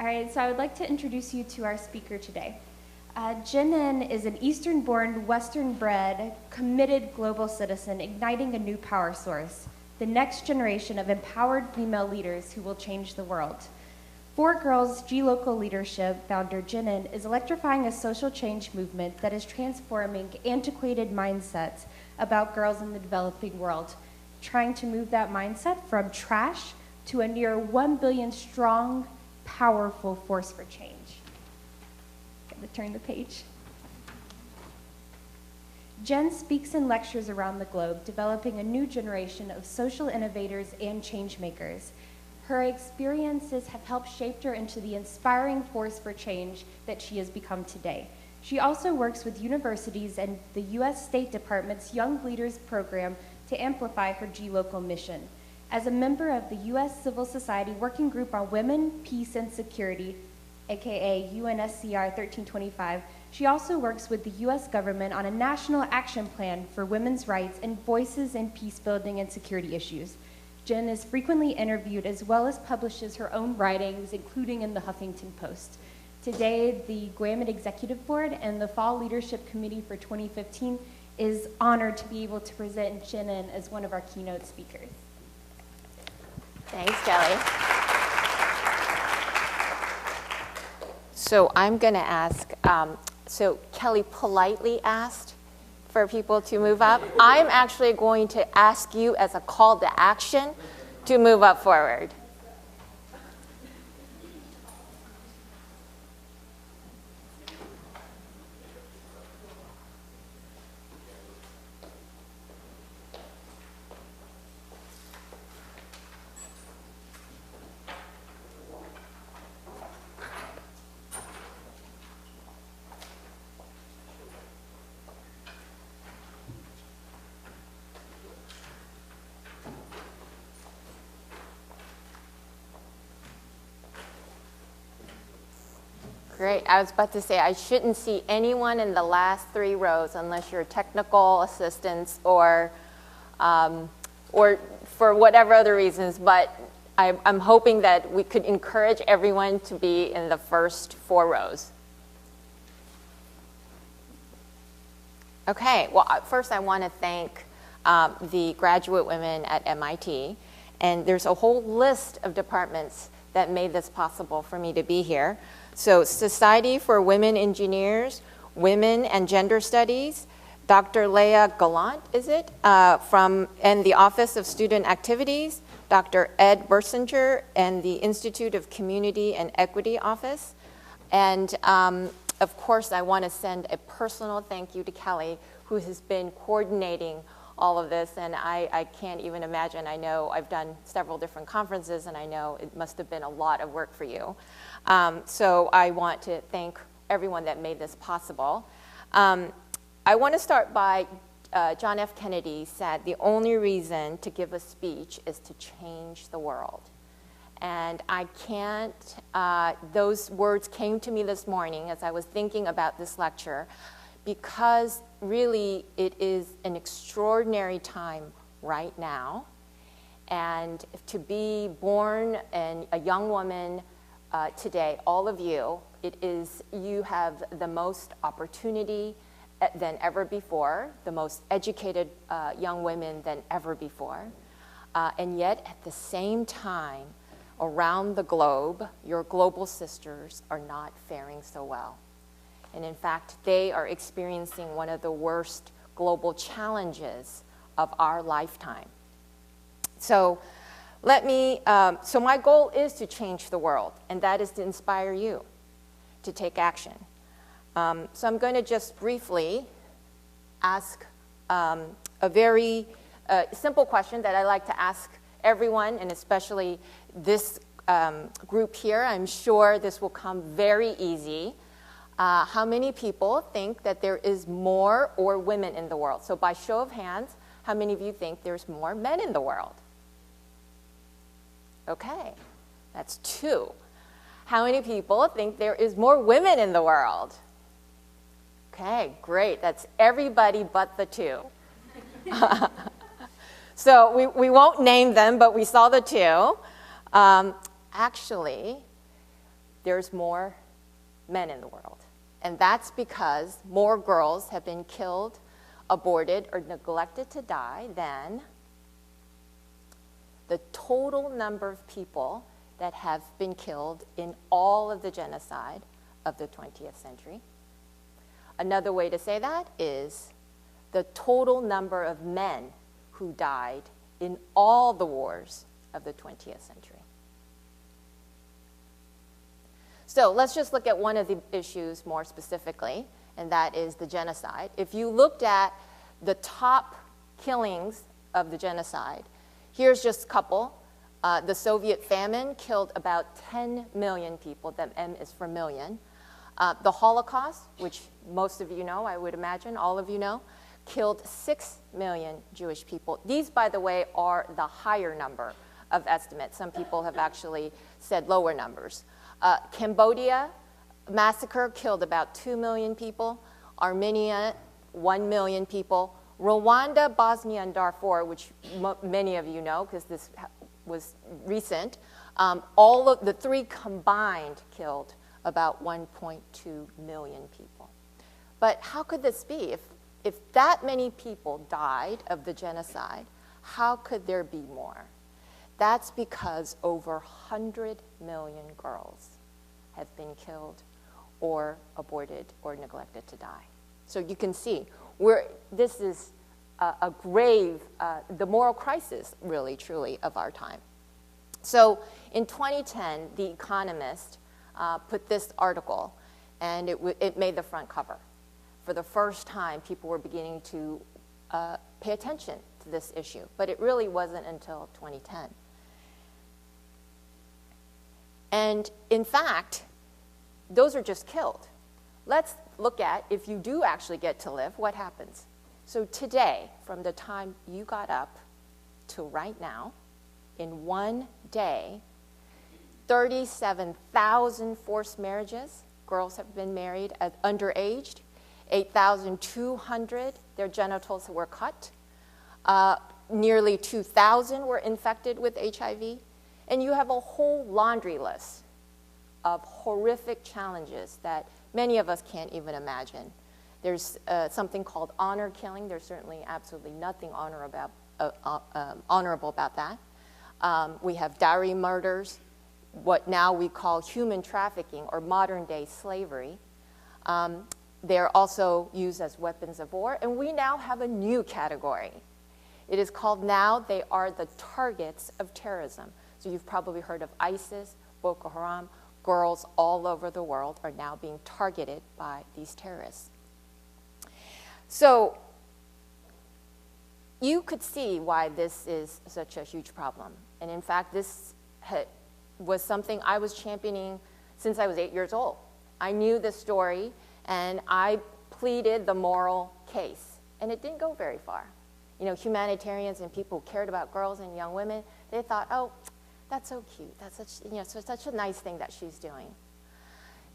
All right, so I would like to introduce you to our speaker today. Jin In is an Eastern-born, Western-bred, committed global citizen igniting a new power source, the next generation of empowered female leaders who will change the world. For Girls GLocal Leadership founder Jin In is electrifying a social change movement that is transforming antiquated mindsets about girls in the developing world, trying to move that mindset from trash to a near 1 billion strong, powerful force for change. Gonna turn the page. Jen speaks and lectures around the globe, developing a new generation of social innovators and changemakers. Her experiences have helped shape her into the inspiring force for change that she has become today. She also works with universities and the U.S. State Department's Young Leaders Program to amplify her GLocal mission. As a member of the U.S. Civil Society Working Group on Women, Peace, and Security, aka UNSCR 1325, she also works with the U.S. government on a national action plan for women's rights and voices in peace building and security issues. Jen is frequently interviewed as well as publishes her own writings, including in the Huffington Post. Today, the GWAMIT Executive Board and the Fall Leadership Committee for 2015 is honored to be able to present Jin In as one of our keynote speakers. Thanks, Kelly. So I'm going to ask, so Kelly politely asked for people to move up. I'm actually going to ask you as a call to action to move up forward. Great. I was about to say I shouldn't see anyone in the last 3 rows unless you're technical assistants or for whatever other reasons. But I'm hoping that we could encourage everyone to be in the first 4 rows. Okay. Well, first I want to thank the graduate women at MIT. And there's a whole list of departments that made this possible for me to be here. So Society for Women Engineers, Women and Gender Studies, Dr. Leah Gallant, is it, and the Office of Student Activities, Dr. Ed Bersinger, and the Institute of Community and Equity Office. And of course, I want to send a personal thank you to Kelly, who has been coordinating all of this, and I can't even imagine. I know I've done several different conferences, and I know it must have been a lot of work for you. So I want to thank everyone that made this possible. I want to start by John F. Kennedy said, the only reason to give a speech is to change the world. And I can't, those words came to me this morning as I was thinking about this lecture, because really it is an extraordinary time right now. And to be born and a young woman today, all of you, you have the most opportunity than ever before, the most educated young women than ever before. And yet at the same time, around the globe, your global sisters are not faring so well. And in fact, they are experiencing one of the worst global challenges of our lifetime. So so my goal is to change the world, and that is to inspire you to take action. So I'm going to just briefly ask a very simple question that I like to ask everyone, and especially this group here. I'm sure this will come very easy. How many people think that there is more or women in the world? So by show of hands, how many of you think there's more men in the world? Okay, that's 2. How many people think there is more women in the world? Okay, great. That's everybody but the 2. So we won't name them, but we saw the 2. Actually, there's more men in the world. And that's because more girls have been killed, aborted, or neglected to die than the total number of people that have been killed in all of the genocide of the 20th century. Another way to say that is the total number of men who died in all the wars of the 20th century. So let's just look at one of the issues more specifically, and that is the genocide. If you looked at the top killings of the genocide, here's just a couple. The Soviet famine killed about 10 million people. The M is for million. The Holocaust, which most of you know, I would imagine, all of you know, killed 6 million Jewish people. These, by the way, are the higher number of estimates. Some people have actually said lower numbers. Cambodia massacre killed about 2 million people. Armenia, 1 million people. Rwanda, Bosnia, and Darfur, which many of you know because this was recent, all of the three combined killed about 1.2 million people. But how could this be? If that many people died of the genocide, how could there be more? That's because over 100 million girls have been killed or aborted or neglected to die. So you can see, this is a grave, the moral crisis, really, truly, of our time. So in 2010, The Economist put this article, and it made the front cover. For the first time, people were beginning to pay attention to this issue, but it really wasn't until 2010. And in fact, those are just killed. Let's look at, if you do actually get to live, what happens? So today, from the time you got up to right now, in one day, 37,000 forced marriages. Girls have been married at underaged. 8,200, their genitals were cut. Nearly 2,000 were infected with HIV. And you have a whole laundry list of horrific challenges that many of us can't even imagine. There's something called honor killing. There's certainly absolutely nothing honorable about that. We have dowry murders, what now we call human trafficking or modern-day slavery. They're also used as weapons of war, and we now have a new category. It is called now they are the targets of terrorism. So you've probably heard of ISIS, Boko Haram. Girls all over the world are now being targeted by these terrorists. So you could see why this is such a huge problem. And in fact, this was something I was championing since I was 8 years old. I knew this story, and I pleaded the moral case. And it didn't go very far. You know, humanitarians and people who cared about girls and young women, they thought, oh, that's so cute. That's such a nice thing that she's doing.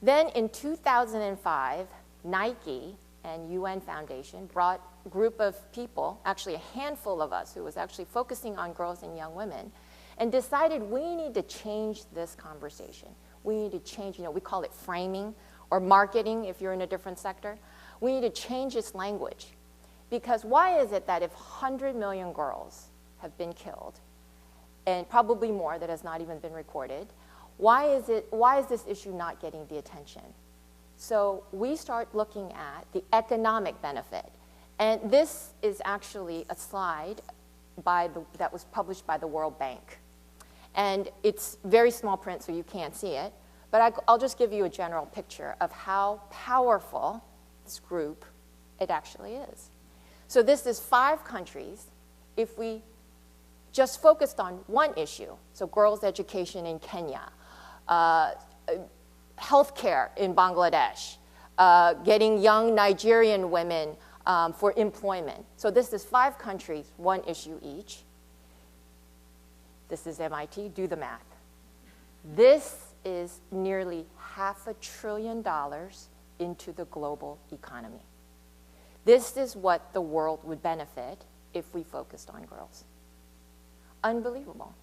Then in 2005, Nike and UN Foundation brought a group of people, actually a handful of us who was actually focusing on girls and young women, and decided we need to change this conversation. We need to change, we call it framing or marketing if you're in a different sector. We need to change this language. Because why is it that if 100 million girls have been killed, and probably more that has not even been recorded, why is this issue not getting the attention? So we start looking at the economic benefit. And this is actually a slide that was published by the World Bank. And it's very small print, so you can't see it. But I'll just give you a general picture of how powerful this group it actually is. So this is 5 countries. If we just focused on one issue, so girls' education in Kenya, healthcare in Bangladesh, getting young Nigerian women for employment. So this is 5 countries, one issue each. This is MIT, do the math. This is nearly $500 billion into the global economy. This is what the world would benefit if we focused on girls. Unbelievable.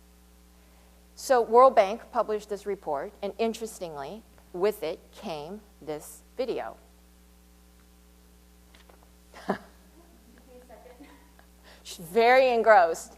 So World Bank published this report, and interestingly, with it came this video. She's very engrossed.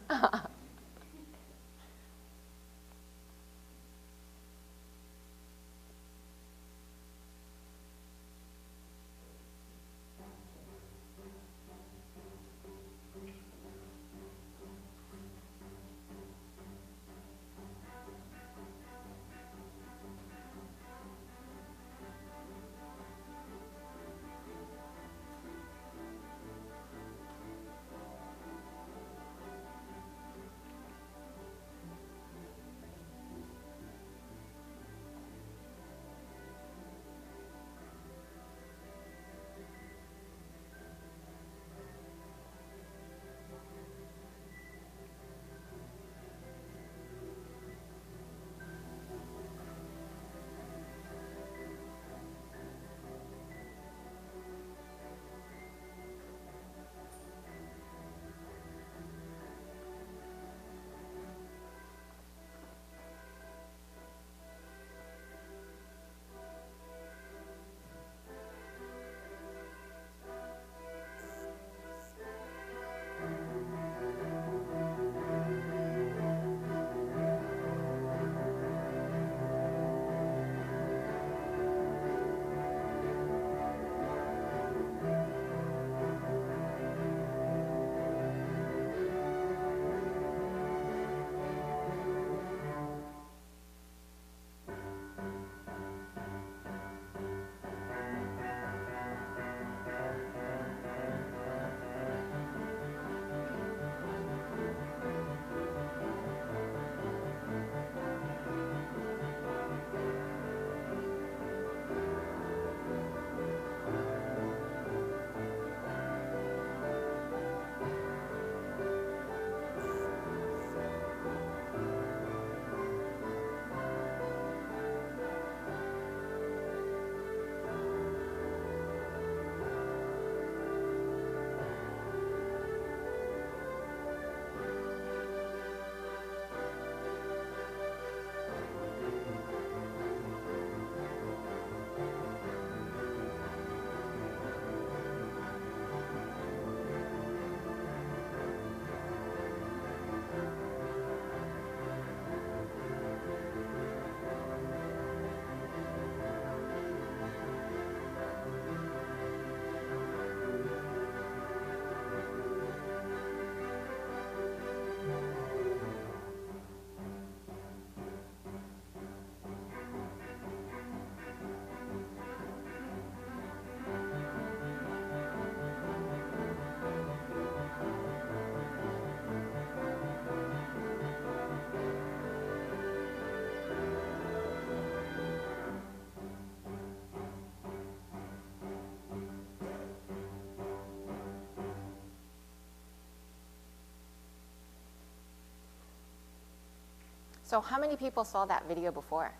So how many people saw that video before?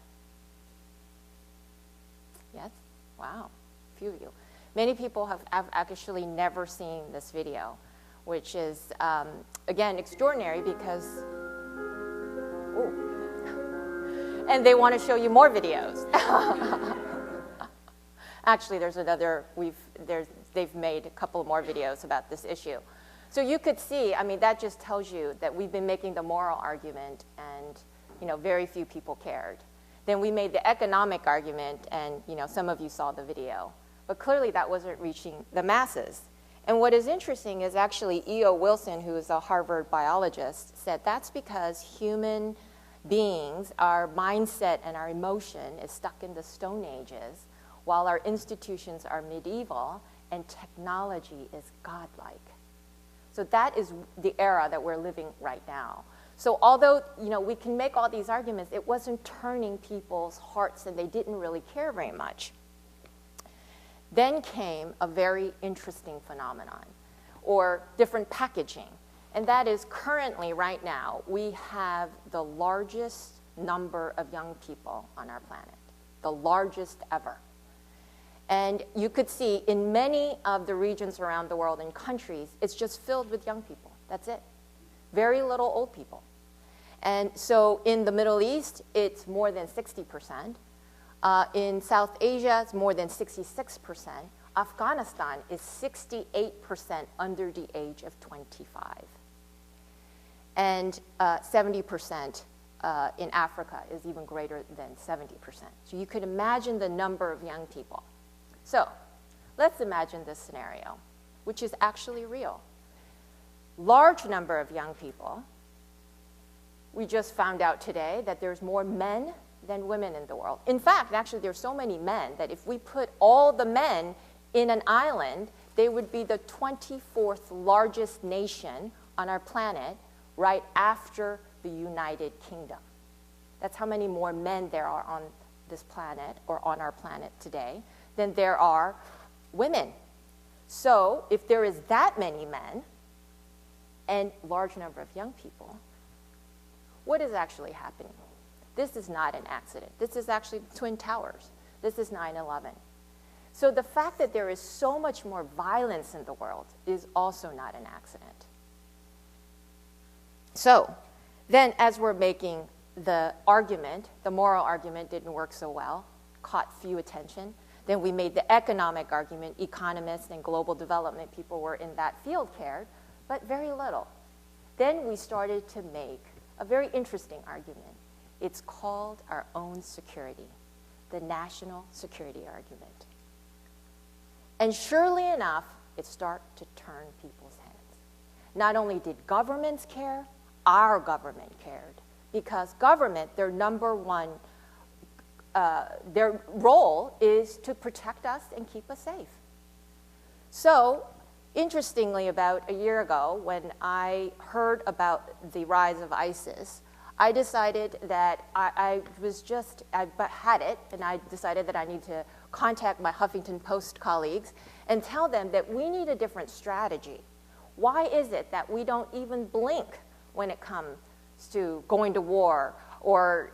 Yes? Wow, a few of you. Many people have actually never seen this video, which is, again, extraordinary because, ooh, and they want to show you more videos. Actually, there's another, they've made a couple more videos about this issue. So you could see, I mean, that just tells you that we've been making the moral argument and, very few people cared. Then we made the economic argument and, some of you saw the video. But clearly that wasn't reaching the masses. And what is interesting is actually E.O. Wilson, who is a Harvard biologist, said that's because human beings, our mindset and our emotion is stuck in the Stone Ages, while our institutions are medieval and technology is godlike. So that is the era that we're living right now. So although, we can make all these arguments, it wasn't turning people's hearts and they didn't really care very much. Then came a very interesting phenomenon, or different packaging. And that is currently, right now, we have the largest number of young people on our planet, the largest ever. And you could see in many of the regions around the world and countries, it's just filled with young people. That's it. Very little old people. And so in the Middle East, it's more than 60%. In South Asia, it's more than 66%. Afghanistan is 68% under the age of 25. And 70% in Africa is even greater than 70%. So you could imagine the number of young people. So let's imagine this scenario, which is actually real. Large number of young people. We just found out today that there's more men than women in the world. In fact, actually, there's so many men that if we put all the men in an island, they would be the 24th largest nation on our planet right after the United Kingdom. That's how many more men there are on this planet or on our planet today than there are women. So if there is that many men and large number of young people, what is actually happening? This is not an accident. This is actually Twin Towers. This is 9/11. So the fact that there is so much more violence in the world is also not an accident. So then as we're making the argument, the moral argument didn't work so well, caught few attention. Then we made the economic argument. Economists and global development people were in that field cared, but very little. Then we started to make a very interesting argument. It's called our own security, the national security argument. And surely enough, it started to turn people's heads. Not only did governments care, our government cared. Because government, their number one, their role is to protect us and keep us safe. So, interestingly, about a year ago, when I heard about the rise of ISIS, I decided that I had it, and I decided that I need to contact my Huffington Post colleagues and tell them that we need a different strategy. Why is it that we don't even blink when it comes to going to war or,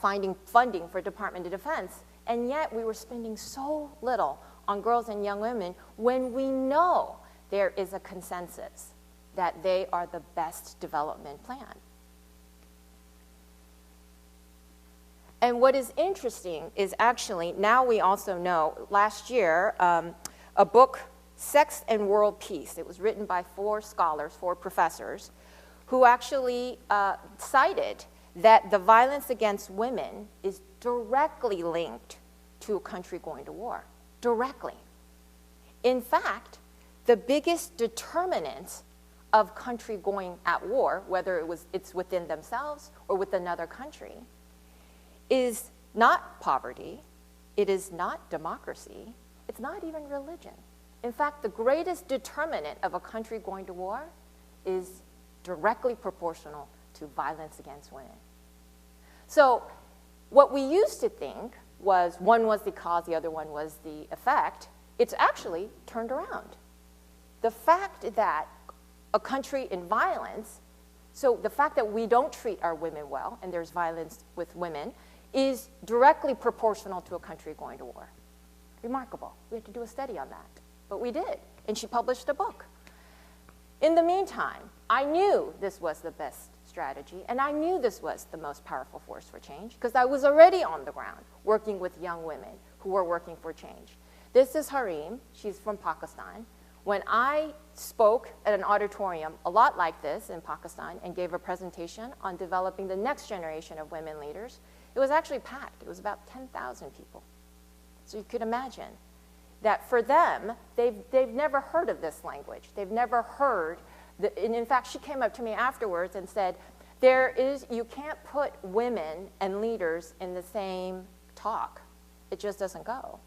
finding funding for Department of Defense, and yet we were spending so little on girls and young women when we know there is a consensus that they are the best development plan. And what is interesting is actually, now we also know, last year, a book, Sex and World Peace, it was written by 4 scholars, 4 professors, who actually cited that the violence against women is directly linked to a country going to war. Directly. In fact, the biggest determinant of country going at war, whether it's within themselves or with another country, is not poverty, it is not democracy, it's not even religion. In fact, the greatest determinant of a country going to war is directly proportional to violence against women. So what we used to think was one was the cause, the other one was the effect. It's actually turned around. The fact that a country in violence, so the fact that we don't treat our women well and there's violence with women, is directly proportional to a country going to war. Remarkable. We had to do a study on that, but we did, and she published a book. In the meantime, I knew this was the best strategy, and I knew this was the most powerful force for change because I was already on the ground working with young women who were working for change. This is Harim. She's from Pakistan. When I spoke at an auditorium a lot like this in Pakistan and gave a presentation on developing the next generation of women leaders, it was actually packed. It was about 10,000 people. So you could imagine that for them, they've never heard of this language. They've never heard, and in fact, she came up to me afterwards and said, you can't put women and leaders in the same talk. It just doesn't go.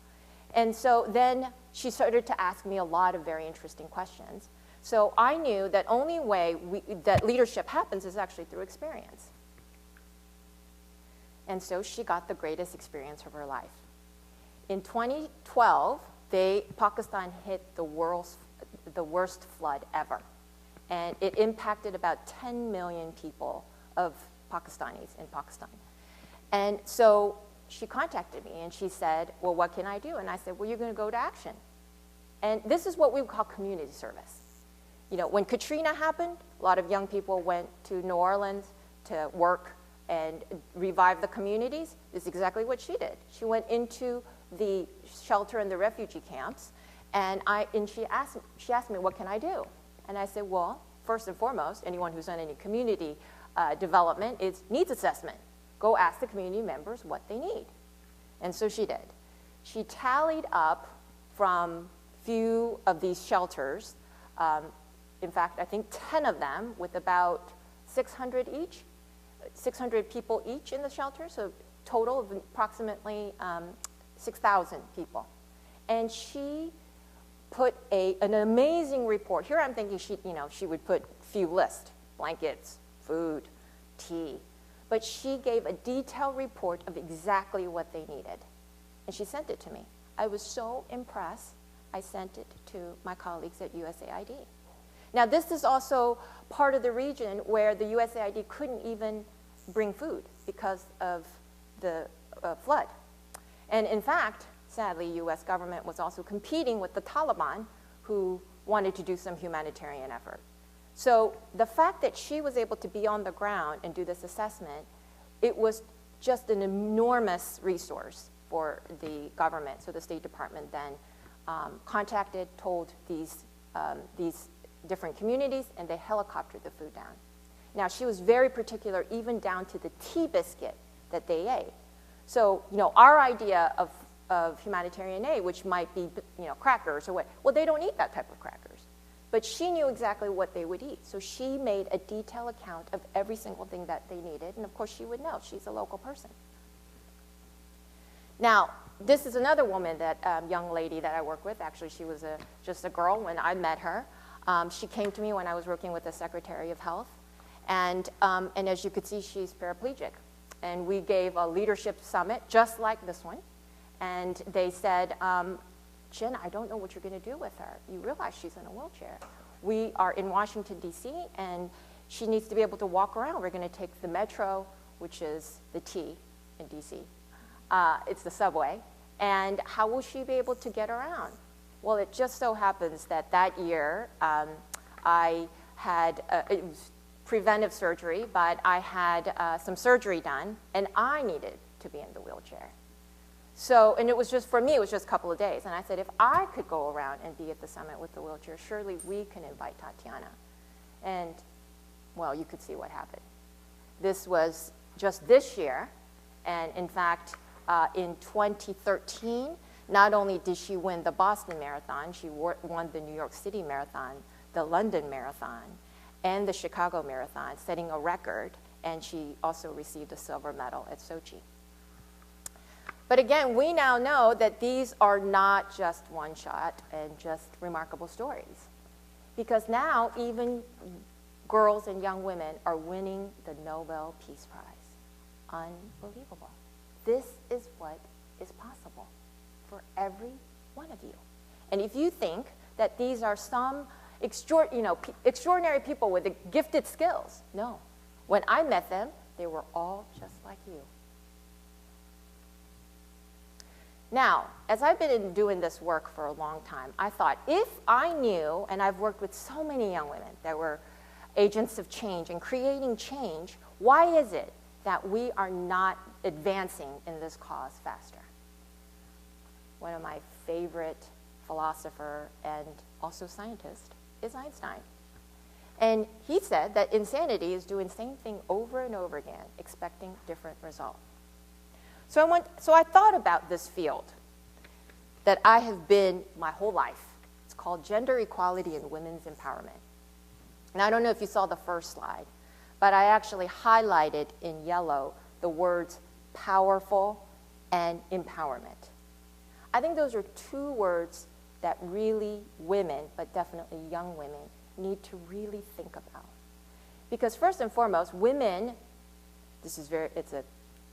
And so then she started to ask me a lot of very interesting questions. So I knew that only way that leadership happens is actually through experience. And so she got the greatest experience of her life. In 2012, Pakistan hit the worst flood ever. And it impacted about 10 million people of Pakistanis in Pakistan. And so she contacted me and she said, well, what can I do? And I said, well, you're going to go to action. And this is what we would call community service. When Katrina happened, a lot of young people went to New Orleans to work and revive the communities is exactly what she did. She went into the shelter and the refugee camps, and she asked me, what can I do? And I said, well, first and foremost, anyone who's done any community development is needs assessment. Go ask the community members what they need. And so she did. She tallied up from few of these shelters, in fact, I think 10 of them with about 600 people each in the shelter, so total of approximately 6,000 people. And she put an amazing report. Here I'm thinking she would put few lists, blankets, food, tea. But she gave a detailed report of exactly what they needed. And she sent it to me. I was so impressed, I sent it to my colleagues at USAID. Now, this is also part of the region where the USAID couldn't even bring food because of the flood. And in fact, sadly, U.S. government was also competing with the Taliban, who wanted to do some humanitarian effort. So the fact that she was able to be on the ground and do this assessment, it was just an enormous resource for the government. So the State Department then told these different communities, and they helicoptered the food down. Now, she was very particular, even down to the tea biscuit that they ate. So, our idea of humanitarian aid, which might be, crackers or what, well, they don't eat that type of crackers. But she knew exactly what they would eat. So she made a detailed account of every single thing that they needed. And of course, she would know. She's a local person. Now, this is another woman, that young lady that I work with. Actually, she was just a girl when I met her. She came to me when I was working with the Secretary of Health. And as you could see, she's paraplegic. And we gave a leadership summit just like this one. And they said, Jin, I don't know what you're going to do with her. You realize she's in a wheelchair. We are in Washington, D.C., and she needs to be able to walk around. We're going to take the metro, which is the T in D.C. It's the subway. And how will she be able to get around? Well, it just so happens that year I had, it was preventive surgery, but I had some surgery done, and I needed to be in the wheelchair. So, and it was just, for me, it was just a couple of days. And I said, if I could go around and be at the summit with the wheelchair, surely we can invite Tatiana. And, well, you could see what happened. This was just this year. And in fact, in 2013, not only did she win the Boston Marathon, she won the New York City Marathon, the London Marathon, and the Chicago Marathon, setting a record. And she also received a silver medal at Sochi. But again, we now know that these are not just one shot and just remarkable stories. Because now even girls and young women are winning the Nobel Peace Prize. Unbelievable. This is what is possible for every one of you. And if you think that these are some extraordinary people with gifted skills, no. When I met them, they were all just like you. Now, as I've been doing this work for a long time, I thought, if I knew, and I've worked with so many young women that were agents of change and creating change, why is it that we are not advancing in this cause faster? One of my favorite philosopher and also scientist is Einstein. And he said that insanity is doing the same thing over and over again, expecting different results. So I thought about this field that I have been my whole life. It's called Gender Equality and Women's Empowerment. And I don't know if you saw the first slide, but I actually highlighted in yellow the words powerful and empowerment. I think those are two words that really women, but definitely young women, need to really think about. Because first and foremost, women, it's a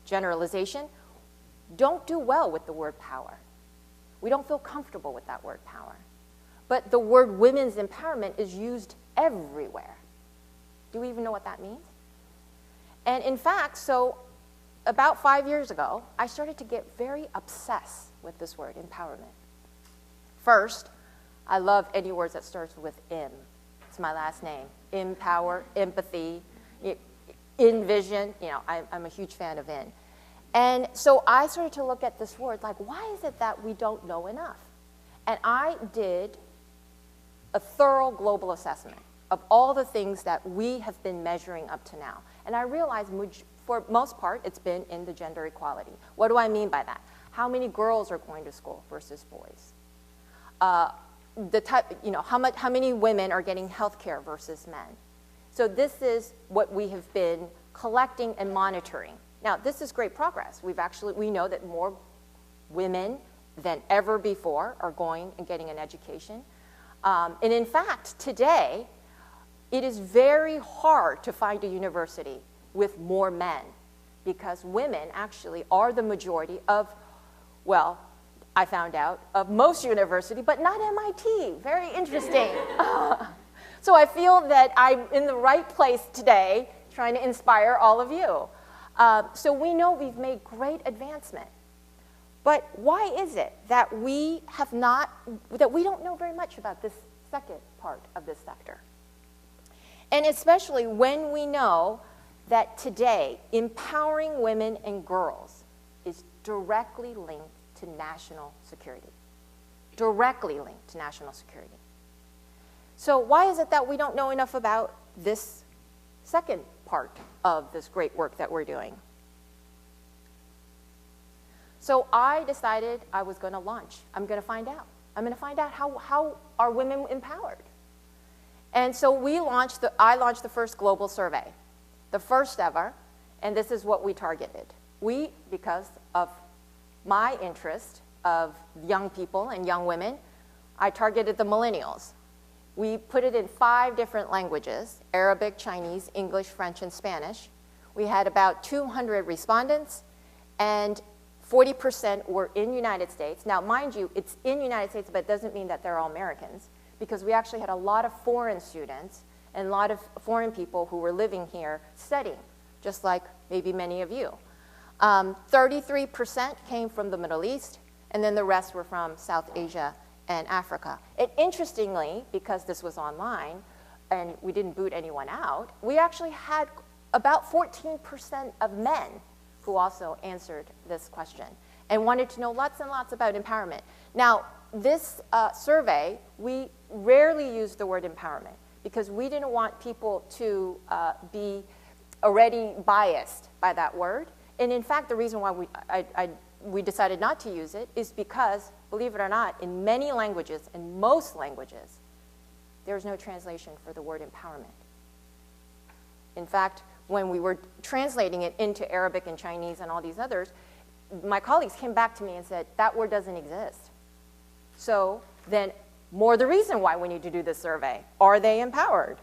generalization, don't do well with the word power. We don't feel comfortable with that word power. But the word women's empowerment is used everywhere. Do we even know what that means? And in fact, so about 5 years ago, I started to get very obsessed with this word, empowerment. First, I love any words that starts with M. It's my last name. Empower, empathy. in vision, you know, I'm a huge fan of in. And so I started to look at this word, like, why is it that we don't know enough? And I did a thorough global assessment of all the things that we have been measuring up to now. And I realized for most part, it's been in the gender equality. What do I mean by that? How many girls are going to school versus boys? How many women are getting health care versus men? So this is what we have been collecting and monitoring. Now, this is great progress. We know that more women than ever before are going and getting an education. And in fact, today, it is very hard to find a university with more men because women actually are the majority of, well, I found out, of most universities, but not MIT. Very interesting. So I feel that I'm in the right place today trying to inspire all of you. So we know we've made great advancement. But why is it that we don't know very much about this second part of this sector? And especially when we know that today, empowering women and girls is directly linked to national security. Directly linked to national security. So why is it that we don't know enough about this second part of this great work that we're doing? So I decided I was going to launch. I'm going to find out. I'm going to find out how are women empowered. And so I launched the first global survey, the first ever, and this is what we targeted. Because of my interest of young people and young women, I targeted the millennials. We put it in 5 different languages: Arabic, Chinese, English, French, and Spanish. We had about 200 respondents, and 40% were in the United States. Now, mind you, it's in the United States, but it doesn't mean that they're all Americans, because we actually had a lot of foreign students and a lot of foreign people who were living here studying, just like maybe many of you. 33% came from the Middle East, and then the rest were from South Asia and Africa. And interestingly, because this was online and we didn't boot anyone out, we actually had about 14% of men who also answered this question and wanted to know lots and lots about empowerment. Now, this survey, we rarely used the word empowerment because we didn't want people to be already biased by that word. And in fact, the reason why we decided not to use it is because, believe it or not, in many languages, in most languages, there's no translation for the word empowerment. In fact, when we were translating it into Arabic and Chinese and all these others, my colleagues came back to me and said, that word doesn't exist. So then, more the reason why we need to do this survey. Are they empowered?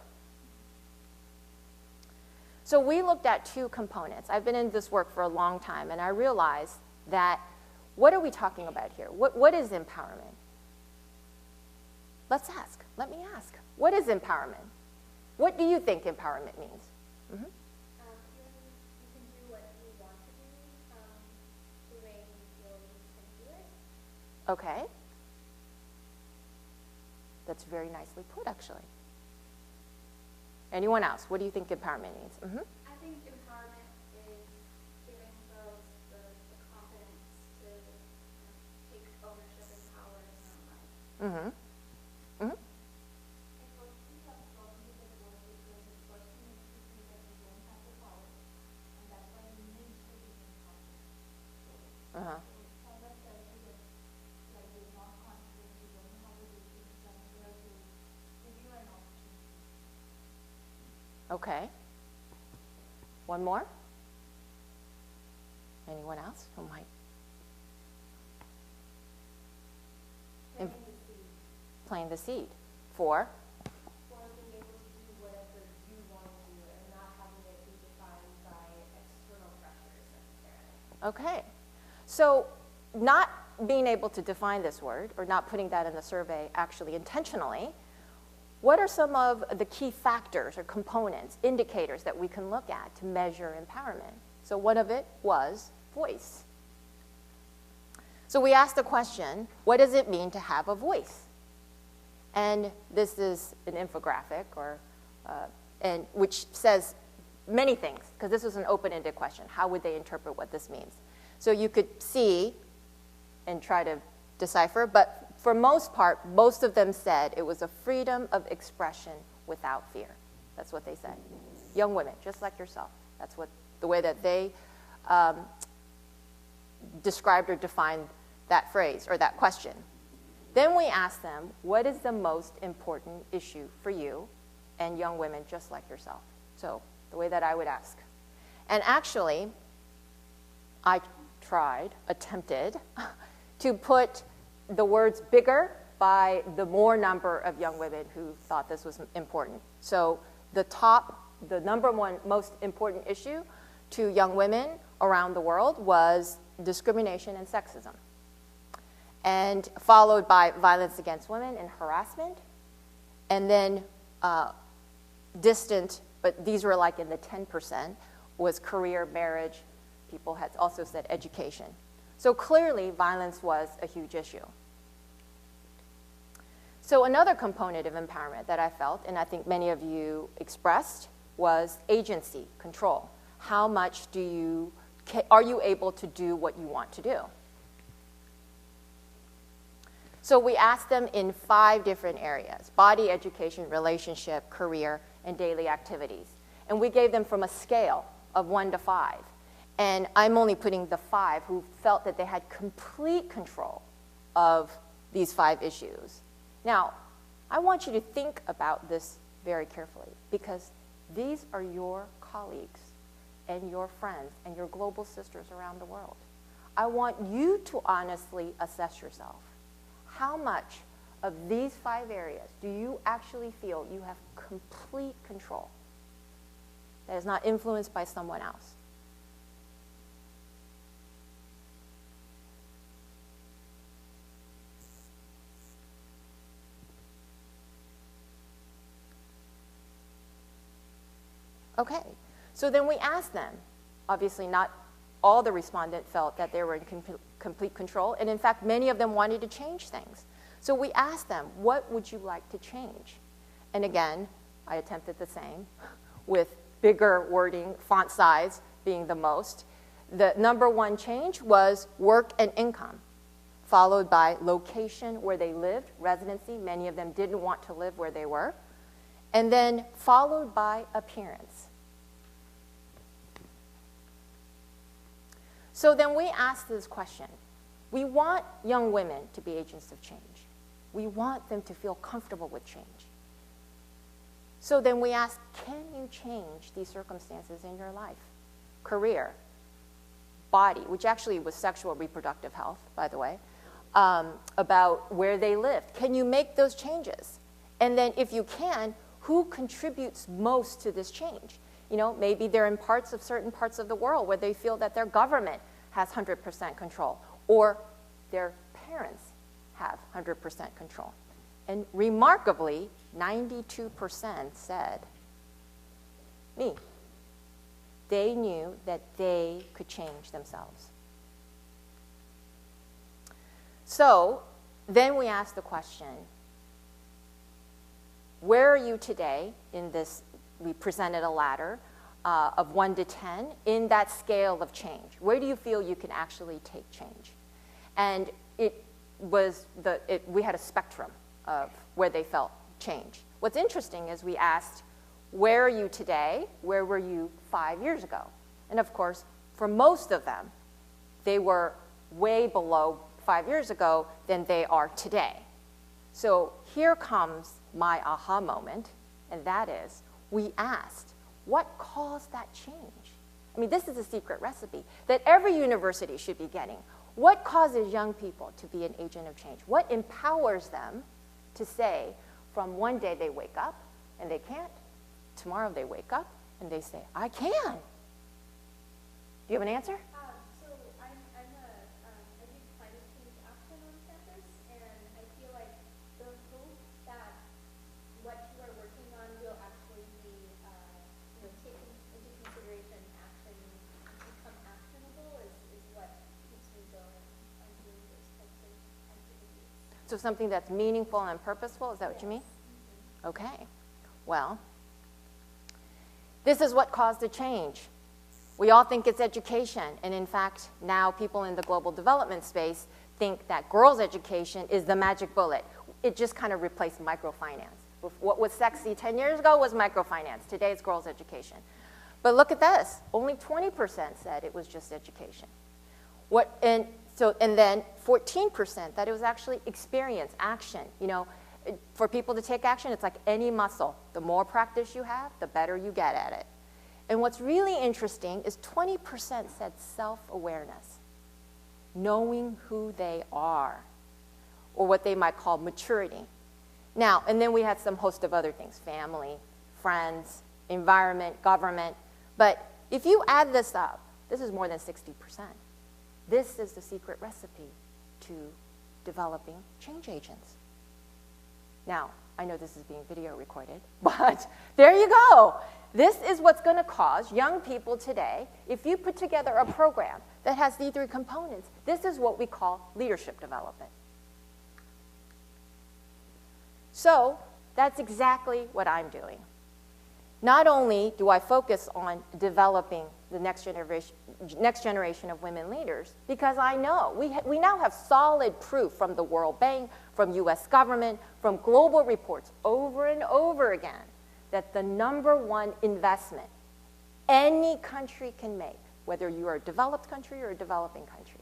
So we looked at 2 components. I've been in this work for a long time, and I realized that, what are we talking about here? What is empowerment? Let's ask. Let me ask. What is empowerment? What do you think empowerment means? Mm-hmm. You can do what you want to do the way you feel you can do it. Okay. That's very nicely put, actually. Anyone else? What do you think empowerment means? Mm-hmm. I think empowerment is giving girls the confidence to take ownership and power in their own life. Mm-hmm. Mm-hmm. Uh-huh. Okay. One more? Anyone else who might? Planting the seed. For? For being able to do whatever you want to do and not having it be defined by external pressures necessarily. Okay. So not being able to define this word, or not putting that in the survey actually intentionally, what are some of the key factors or components, indicators that we can look at to measure empowerment? So one of it was voice. So we asked the question, what does it mean to have a voice? And this is an infographic, and which says many things, because this was an open-ended question. How would they interpret what this means? So you could see and try to decipher, but for most part, most of them said it was a freedom of expression without fear. That's what they said. Young women, just like yourself. That's what the way that they described or defined that phrase or that question. Then we asked them, what is the most important issue for you and young women just like yourself? So the way that I would ask. And actually, I attempted to put the words bigger by the more number of young women who thought this was important. So the number one most important issue to young women around the world was discrimination and sexism, and followed by violence against women and harassment, and then distant, but these were like in the 10%, was career, marriage. People had also said education. So clearly, violence was a huge issue. So another component of empowerment that I felt, and I think many of you expressed, was agency, control. How much are you able to do what you want to do? So we asked them in 5 different areas: body, education, relationship, career, and daily activities. And we gave them from a scale of 1 to 5. And I'm only putting the 5 who felt that they had complete control of these 5 issues. Now, I want you to think about this very carefully, because these are your colleagues and your friends and your global sisters around the world. I want you to honestly assess yourself. How much of these 5 areas do you actually feel you have complete control that is not influenced by someone else? Okay, so then we asked them. Obviously, not all the respondents felt that they were in complete control, and in fact, many of them wanted to change things. So we asked them, what would you like to change? And again, I attempted the same, with bigger wording, font size being the most. The number 1 change was work and income, followed by location where they lived, residency. Many of them didn't want to live where they were. And then followed by appearance. So then we asked this question. We want young women to be agents of change. We want them to feel comfortable with change. So then we asked, can you change these circumstances in your life? Career, body, which actually was sexual reproductive health, by the way, about where they lived. Can you make those changes? And then if you can, who contributes most to this change? You know, maybe they're in certain parts of the world where they feel that their government has 100% control, or their parents have 100% control. And remarkably, 92% said, me. They knew that they could change themselves. So then we asked the question, where are you today in this? We presented a ladder of 1 to 10 in that scale of change. Where do you feel you can actually take change? And we had a spectrum of where they felt change. What's interesting is we asked, where are you today? Where were you 5 years ago? And of course, for most of them, they were way below 5 years ago than they are today. So here comes my aha moment, and that is, we asked, what caused that change? I mean, this is a secret recipe that every university should be getting. What causes young people to be an agent of change? What empowers them to say, from one day they wake up and they can't, tomorrow they wake up and they say, I can? Do you have an answer? So I do climate change action on campus, and I feel like the hope that what you are working on will actually be taken into consideration, action, become actionable is what keeps me going on doing those types of activities. So something that's meaningful and purposeful, is that what you mean? Mm-hmm. Okay. Well, This is what caused the change. We all think it's education, and in fact, now people in the global development space think that girls' education is the magic bullet. It just kind of replaced microfinance. What was sexy 10 years ago was microfinance. Today it's girls' education. But look at this. Only 20% said it was just education. And then 14% that it was actually experience, action. You know, for people to take action, it's like any muscle. The more practice you have, the better you get at it. And what's really interesting is 20% said self-awareness, knowing who they are, or what they might call maturity. Now, and then we had some host of other things, family, friends, environment, government. But if you add this up, this is more than 60%. This is the secret recipe to developing change agents. Now, I know this is being video recorded, but there you go. This is what's going to cause young people today, if you put together a program that has these three components, this is what we call leadership development. So that's exactly what I'm doing. Not only do I focus on developing the next generation of women leaders, because I know we now have solid proof from the World Bank, from US government, from global reports over and over again, that the #1 investment any country can make, whether you are a developed country or a developing country,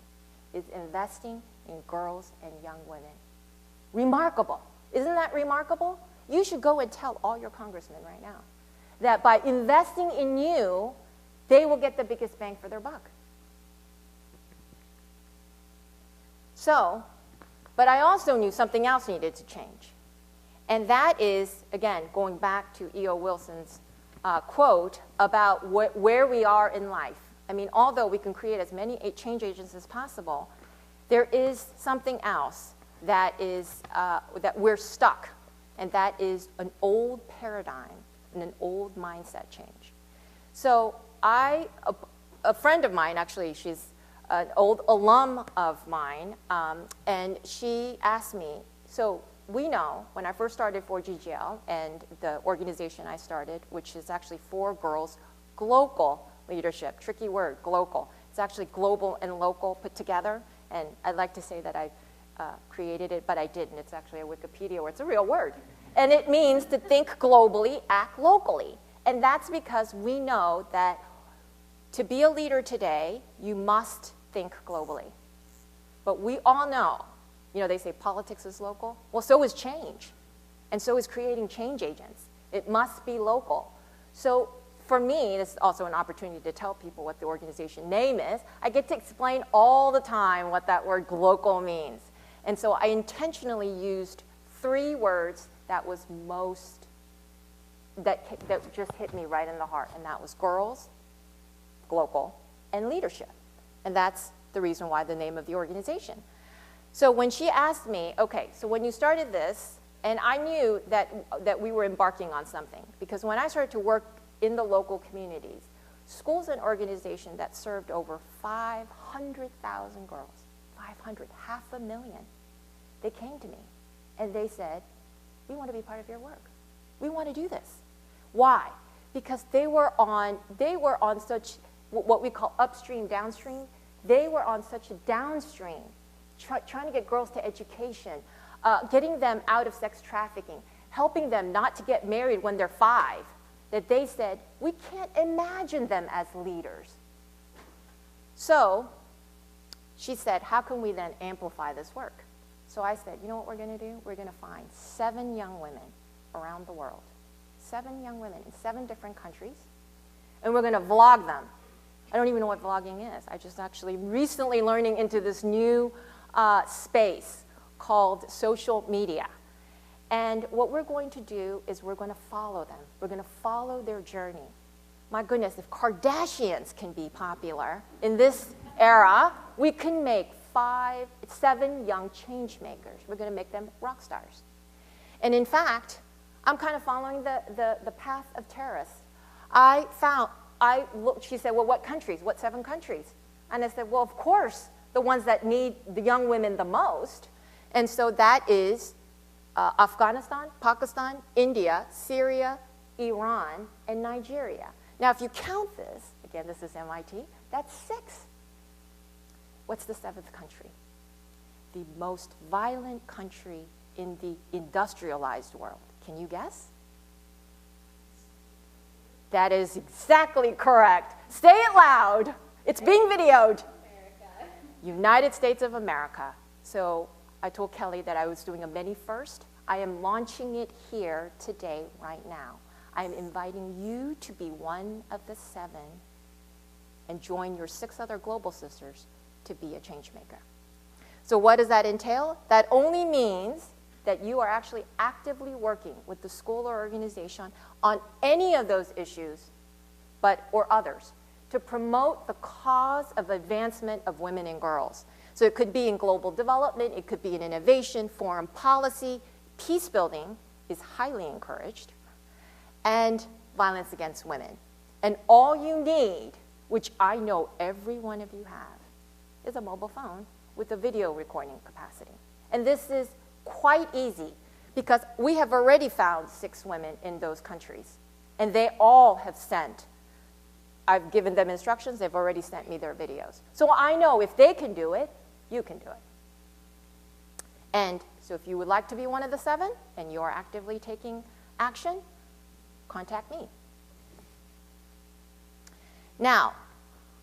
is investing in girls and young women. Remarkable. Isn't that remarkable? You should go and tell all your congressmen right now that by investing in you, they will get the biggest bang for their buck. So, but I also knew something else needed to change. And that is, again, going back to E.O. Wilson's quote about where we are in life. I mean, although we can create as many change agents as possible, there is something else that is that we're stuck, and that is an old paradigm and an old mindset change. So a friend of mine, actually, she's an old alum of mine, and she asked me, so we know when I first started for GGL and the organization I started, which is actually for girls, GLocal Leadership, tricky word, GLocal. It's actually global and local put together, and I'd like to say that I created it, but I didn't. It's actually a Wikipedia where it's a real word. And it means to think globally, act locally. And that's because we know that to be a leader today, you must think globally. But we all know, you know, they say politics is local. Well, so is change. And so is creating change agents. It must be local. So for me, this is also an opportunity to tell people what the organization name is. I get to explain all the time what that word GLocal means. And so I intentionally used 3 words that was that just hit me right in the heart, and that was girls, GLocal, and leadership. And that's the reason why the name of the organization. So when she asked me, okay, so when you started this, and I knew that we were embarking on something, because when I started to work in the local communities, schools and organizations that served over 500,000 girls, 500, 500,000, they came to me and they said, we want to be part of your work. We want to do this. Why? Because they were on such what we call upstream, downstream. They were on such a downstream, trying to get girls to education, getting them out of sex trafficking, helping them not to get married when they're 5, that they said, we can't imagine them as leaders. So she said, how can we then amplify this work? So I said, you know what we're going to do? We're going to find 7 young women around the world, 7 young women in 7 different countries, and we're going to vlog them. I don't even know what vlogging is. I just actually recently learning into this new space called social media. And what we're going to do is we're going to follow them. We're going to follow their journey. My goodness, if Kardashians can be popular in this era, we can make 7 young change makers. We're going to make them rock stars. And in fact, I'm kind of following the path of terrorists. She said, well, what countries? What 7 countries? And I said, well, of course, the ones that need the young women the most. And so that is Afghanistan, Pakistan, India, Syria, Iran, and Nigeria. Now, if you count this, again, this is MIT, that's 6. What's the 7th country? The most violent country in the industrialized world. Can you guess? That is exactly correct. Say it loud. It's being videoed. America. United States of America. So I told Kelly that I was doing a mini first. I am launching it here today, right now. I am inviting you to be one of the 7 and join your 6 other global sisters to be a change maker. So what does that entail? That only means that you are actually actively working with the school or organization on any of those issues, or others, to promote the cause of advancement of women and girls. So it could be in global development, it could be in innovation, foreign policy, peace building is highly encouraged, and violence against women. And all you need, which I know every one of you have, is a mobile phone with a video recording capacity. And this is quite easy because we have already found 6 women in those countries. And they all have sent, I've given them instructions, they've already sent me their videos. So I know if they can do it, you can do it. And so if you would like to be one of the 7 and you're actively taking action, contact me. Now,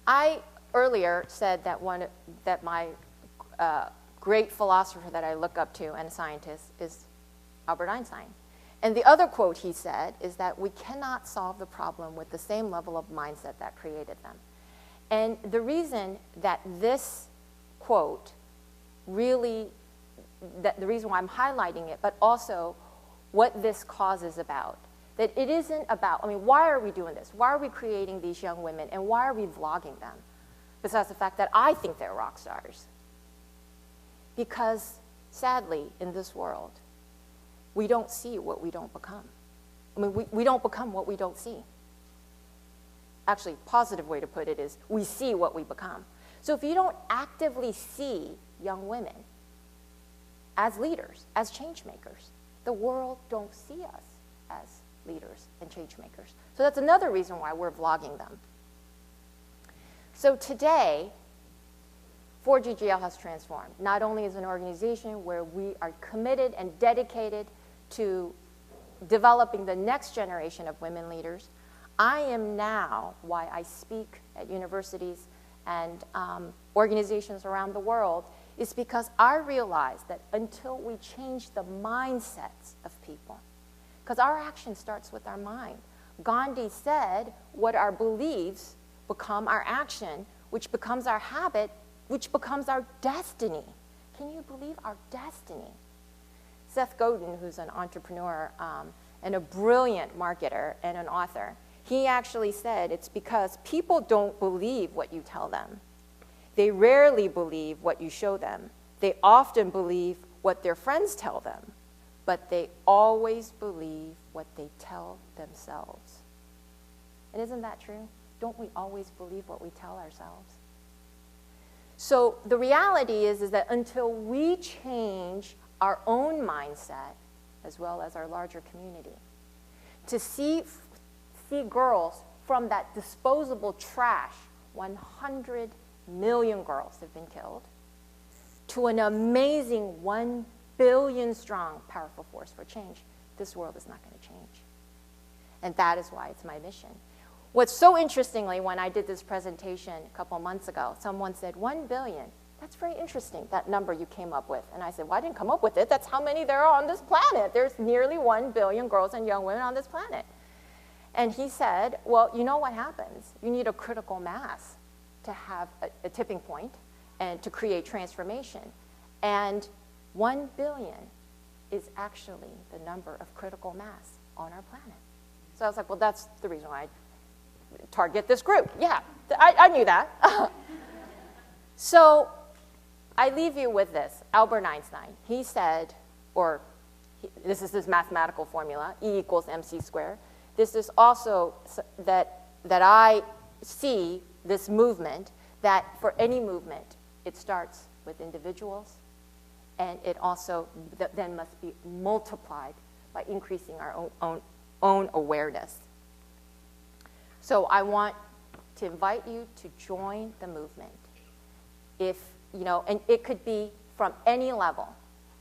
I earlier said that my great philosopher that I look up to and scientist is Albert Einstein. And the other quote he said is that we cannot solve the problem with the same level of mindset that created them. And the reason that this quote really, the reason why I'm highlighting it, but also what this cause is about, that it isn't about, why are we doing this? Why are we creating these young women, and why are we vlogging them? Besides the fact that I think they're rock stars. Because, sadly, in this world, we don't see what we don't become. We don't become what we don't see. Actually, a positive way to put it is we see what we become. So if you don't actively see young women as leaders, as change makers, the world don't see us as leaders and change makers. So that's another reason why we're vlogging them. So today, 4GGL has transformed, not only as an organization where we are committed and dedicated to developing the next generation of women leaders. I am now, why I speak at universities and organizations around the world, is because I realize that until we change the mindsets of people, because our action starts with our mind. Gandhi said, what our beliefs become our action, which becomes our habit, which becomes our destiny. Can you believe our destiny? Seth Godin, who's an entrepreneur and a brilliant marketer and an author, he actually said it's because people don't believe what you tell them. They rarely believe what you show them. They often believe what their friends tell them, but they always believe what they tell themselves. And isn't that true? Don't we always believe what we tell ourselves? So the reality is that until we change our own mindset, as well as our larger community, to see girls from that disposable trash, 100 million girls have been killed, to an amazing 1 billion strong, powerful force for change, this world is not going to change. And that is why it's my mission. What's so interestingly, when I did this presentation a couple months ago, someone said, 1 billion. That's very interesting, that number you came up with. And I said, well, I didn't come up with it. That's how many there are on this planet. There's nearly 1 billion girls and young women on this planet. And he said, well, you know what happens? You need a critical mass to have a tipping point and to create transformation. And 1 billion is actually the number of critical mass on our planet. So I was like, well, that's the reason why I target this group. Yeah, I knew that. So I leave you with this. Albert Einstein, he said, this is his mathematical formula, E equals mc squared. This is also that I see this movement, that for any movement, it starts with individuals, and it also then must be multiplied by increasing our own awareness. So I want to invite you to join the movement. If, you know, and it could be from any level.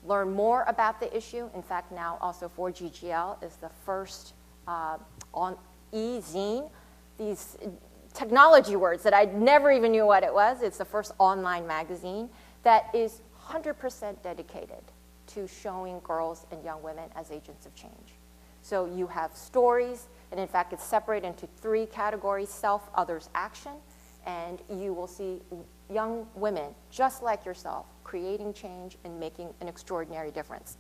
Learn more about the issue. In fact, now also 4GGL is the first on e-zine, these technology words that I never even knew what it was. It's the first online magazine that is 100% dedicated to showing girls and young women as agents of change. So you have stories, and in fact it's separated into 3 categories: self, others, action, and you will see young women just like yourself creating change and making an extraordinary difference.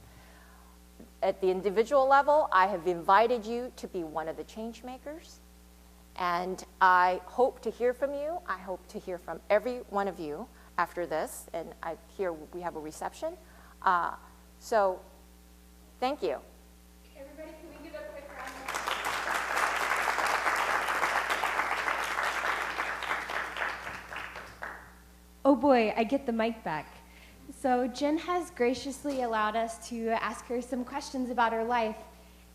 At the individual level, I have invited you to be one of the change makers, and I hope to hear from you. I hope to hear from every one of you after this, and I hear we have a reception. So thank you. Everybody, can we give a quick round of applause? Oh boy, I get the mic back. So Jin has graciously allowed us to ask her some questions about her life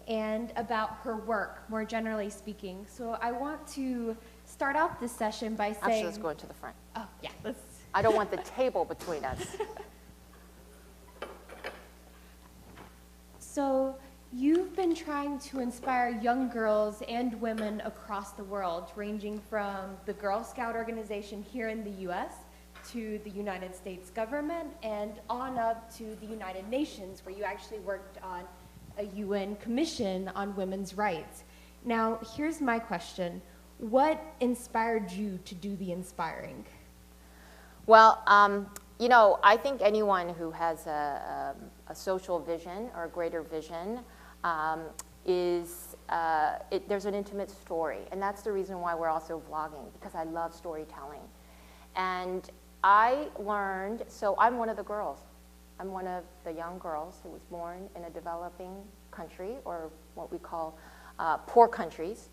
and about her work, more generally speaking. So I want to start out this session by saying... Actually, let's go into the front. Oh, yeah, let's... I don't want the table between us. So you've been trying to inspire young girls and women across the world, ranging from the Girl Scout organization here in the U.S., to the United States government, and on up to the United Nations, where you actually worked on a UN commission on women's rights. Now, here's my question. What inspired you to do the inspiring? Well, you know, I think anyone who has a social vision or a greater vision there's an intimate story, and that's the reason why we're also vlogging, because I love storytelling. And I learned, so I'm one of the girls. I'm one of the young girls who was born in a developing country, or what we call poor countries.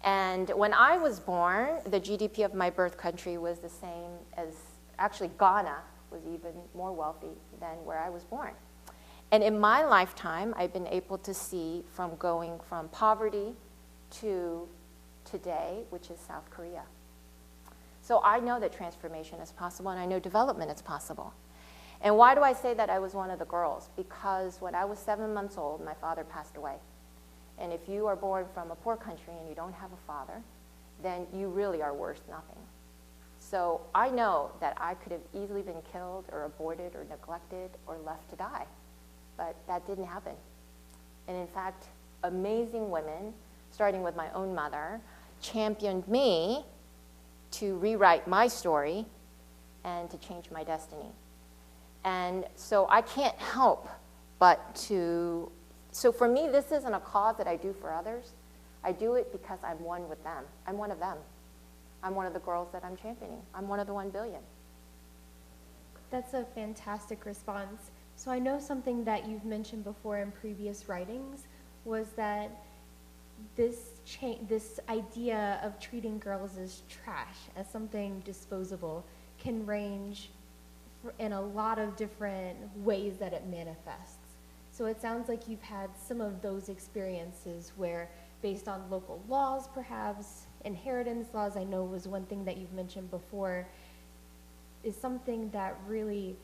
And when I was born, the GDP of my birth country was the same as, actually Ghana was even more wealthy than where I was born. And in my lifetime, I've been able to see from going from poverty to today, which is South Korea. So I know that transformation is possible, and I know development is possible. And why do I say that I was one of the girls? Because when I was 7 months old, my father passed away. And if you are born from a poor country and you don't have a father, then you really are worth nothing. So I know that I could have easily been killed or aborted or neglected or left to die. But that didn't happen. And in fact, amazing women, starting with my own mother, championed me to rewrite my story and to change my destiny. And so I can't help but to, so for me, this isn't a cause that I do for others. I do it because I'm one with them. I'm one of them. I'm one of the girls that I'm championing. I'm one of the 1 billion. That's a fantastic response. So I know something that you've mentioned before in previous writings was that this idea of treating girls as trash, as something disposable, can range in a lot of different ways that it manifests. So it sounds like you've had some of those experiences where, based on local laws perhaps, inheritance laws, I know was one thing that you've mentioned before, is something that really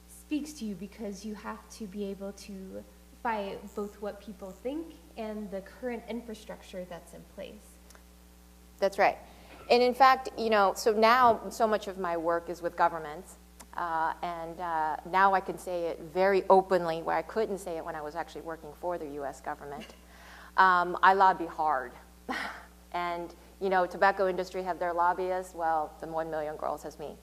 speaks to you because you have to be able to fight both what people think and the current infrastructure that's in place. That's right. And in fact, you know, so now so much of my work is with governments, and now I can say it very openly, where I couldn't say it when I was actually working for the U.S. government. I lobby hard. And, you know, tobacco industry have their lobbyists. Well, the 1 million girls has me.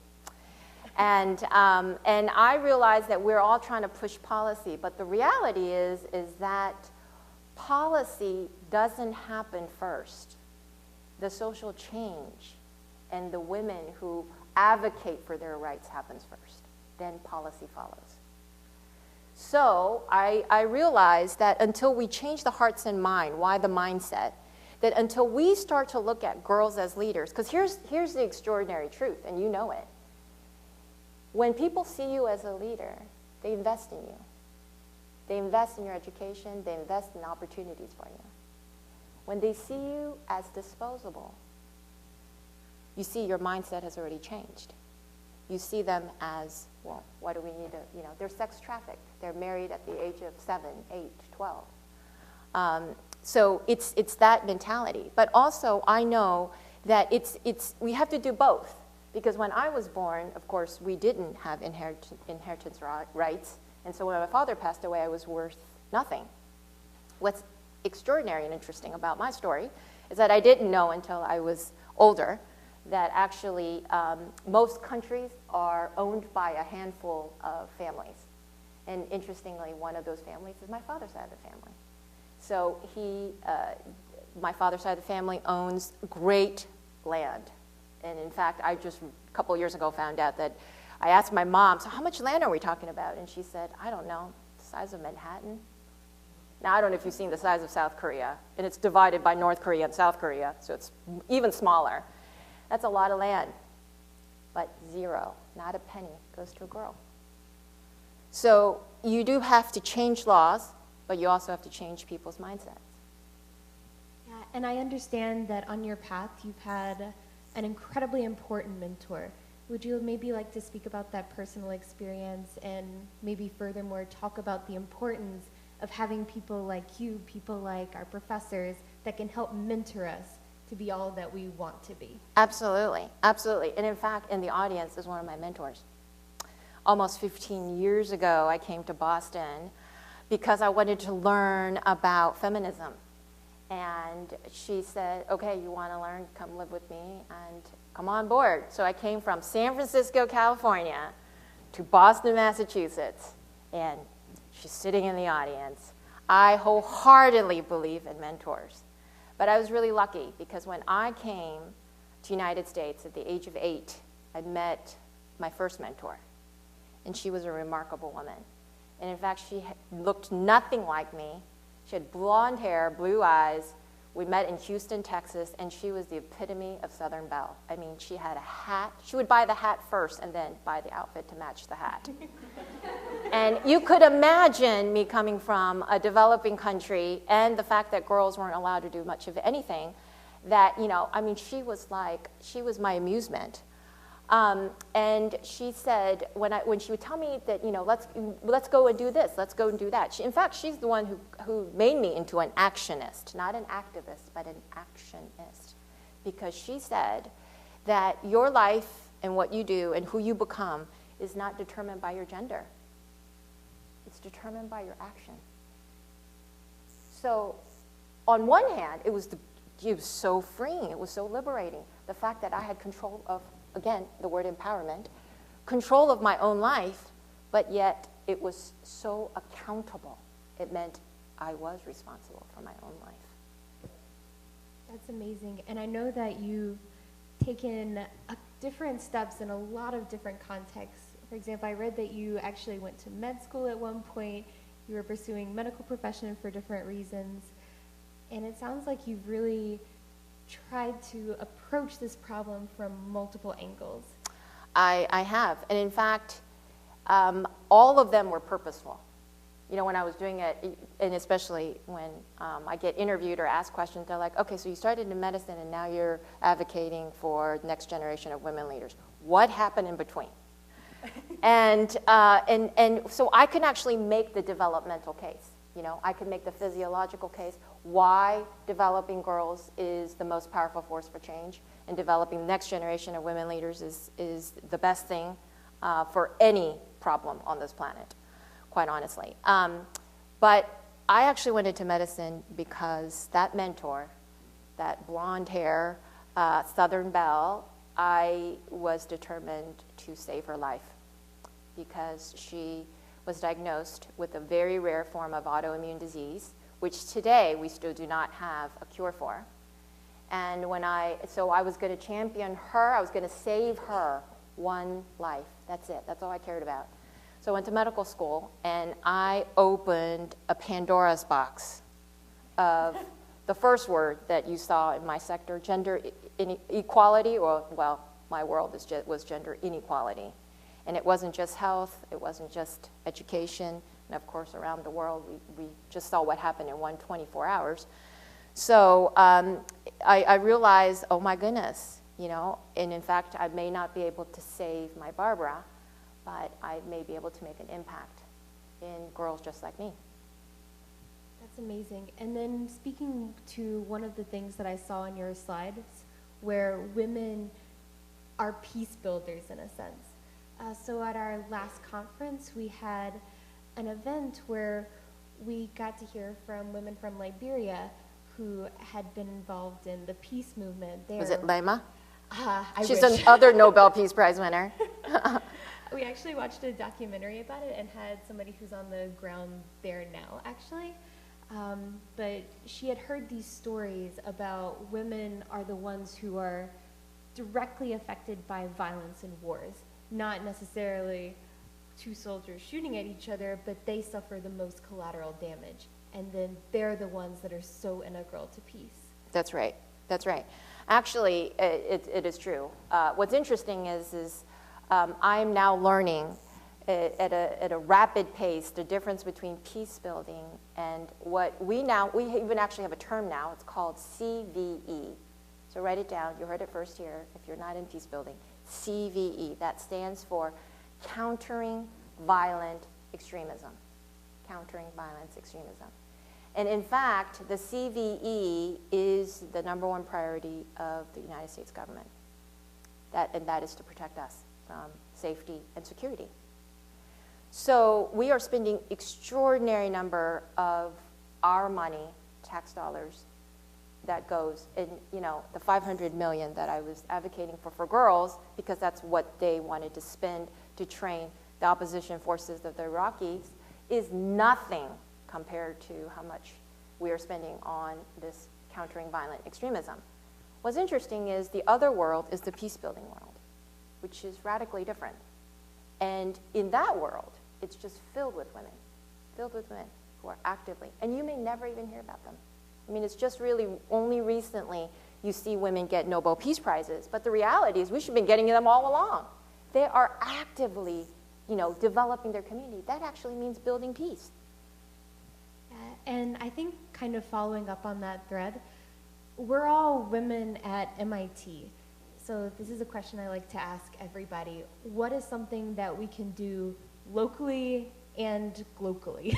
And I realize that we're all trying to push policy, but the reality is that policy doesn't happen first. The social change and the women who advocate for their rights happens first. Then policy follows. So I realize that until we change the hearts and mind, why the mindset, that until we start to look at girls as leaders, because here's the extraordinary truth, and you know it. When people see you as a leader, they invest in you. They invest in your education. They invest in opportunities for you. when they see you as disposable, you see your mindset has already changed. You see them as, well, what do we need to, they're sex trafficked. They're married at the age of 7, 8, 12. So it's that mentality. But also, I know that we have to do both. Because when I was born, of course, we didn't have inheritance rights. And so when my father passed away, I was worth nothing. What's extraordinary and interesting about my story is that I didn't know until I was older that actually most countries are owned by a handful of families. And interestingly, one of those families is my father's side of the family. So my father's side of the family owns great land. And in fact, I just a couple of years ago found out that I asked my mom, so how much land are we talking about? And she said, I don't know, the size of Manhattan. Now, I don't know if you've seen the size of South Korea, and it's divided by North Korea and South Korea, so it's even smaller. That's a lot of land, but zero, not a penny, goes to a girl. So you do have to change laws, but you also have to change people's mindsets. Yeah, and I understand that on your path, you've had an incredibly important mentor. Would you maybe like to speak about that personal experience and maybe furthermore talk about the importance of having people like you, people like our professors that can help mentor us to be all that we want to be? Absolutely, absolutely. And in fact, in the audience is one of my mentors. Almost 15 years ago, I came to Boston because I wanted to learn about feminism. And she said, okay, you want to learn? Come live with me and come on board. So I came from San Francisco, California to Boston, Massachusetts. And she's sitting in the audience. I wholeheartedly believe in mentors. But I was really lucky because when I came to the United States at the age of 8, I met my first mentor. And she was a remarkable woman. And in fact, she looked nothing like me. She had blonde hair, blue eyes. We met in Houston, Texas, and she was the epitome of Southern Belle. I mean, she had a hat. She would buy the hat first and then buy the outfit to match the hat. And you could imagine me coming from a developing country and the fact that girls weren't allowed to do much of anything, that, I mean, she was my amusement. And she said, when she would tell me that, let's go and do this, let's go and do that. In fact, she's the one who made me into an actionist, not an activist, but an actionist. Because she said that your life and what you do and who you become is not determined by your gender. It's determined by your action. So on one hand, it was so freeing, it was so liberating. The fact that I had control of, again, the word empowerment, control of my own life, but yet it was so accountable. It meant I was responsible for my own life. That's amazing. And I know that you've taken different steps in a lot of different contexts. For example, I read that you actually went to med school at one point. You were pursuing medical profession for different reasons. And it sounds like you've really tried to approach this problem from multiple angles. I have. And in fact, all of them were purposeful. When I was doing it, and especially when I get interviewed or asked questions, they're like, okay, so you started in medicine and now you're advocating for the next generation of women leaders. What happened in between? And so I can actually make the developmental case. I can make the physiological case why developing girls is the most powerful force for change, and developing the next generation of women leaders is the best thing for any problem on this planet, quite honestly. But I actually went into medicine because that mentor, that blonde hair, Southern Belle, I was determined to save her life because she was diagnosed with a very rare form of autoimmune disease, which today we still do not have a cure for. And so I was going to champion her, I was going to save her one life. That's it, that's all I cared about. So I went to medical school and I opened a Pandora's box of the first word that you saw in my sector, gender inequality, or, well, my world was gender inequality. And it wasn't just health, it wasn't just education, and of course around the world we just saw what happened in 24 hours. So I realized, oh my goodness, you know, and in fact, I may not be able to save my Barbara, but I may be able to make an impact in girls just like me. That's amazing. And then speaking to one of the things that I saw on your slides, where women are peace builders in a sense. So at our last conference, we had an event where we got to hear from women from Liberia who had been involved in the peace movement there. Was it Lema? She's another Nobel Peace Prize winner. We actually watched a documentary about it and had somebody who's on the ground there now, actually. But she had heard these stories about women are the ones who are directly affected by violence and wars, not necessarily two soldiers shooting at each other, but they suffer the most collateral damage. And then they're the ones that are so integral to peace. That's right. That's right. Actually, it is true. What's interesting is I'm now learning at a rapid pace the difference between peace building and what we even actually have a term now. It's called CVE. So write it down. You heard it first here. If you're not in peace building, CVE. That stands for countering violent extremism. Countering violence extremism. And in fact, the CVE is the #1 priority of the United States government. And that is to protect us from safety and security. So we are spending extraordinary number of our money, tax dollars, that goes in, you know, the 500 million that I was advocating for girls, because that's what they wanted to spend to train the opposition forces of the Iraqis, is nothing compared to how much we are spending on this countering violent extremism. What's interesting is the other world is the peace-building world, which is radically different. And in that world, it's just filled with women who are actively, and you may never even hear about them. I mean, it's just really only recently you see women get Nobel Peace Prizes, but the reality is we should have been getting them all along. They are actively, you know, developing their community. That actually means building peace. And I think kind of following up on that thread, we're all women at MIT. So this is a question I like to ask everybody. What is something that we can do locally and globally?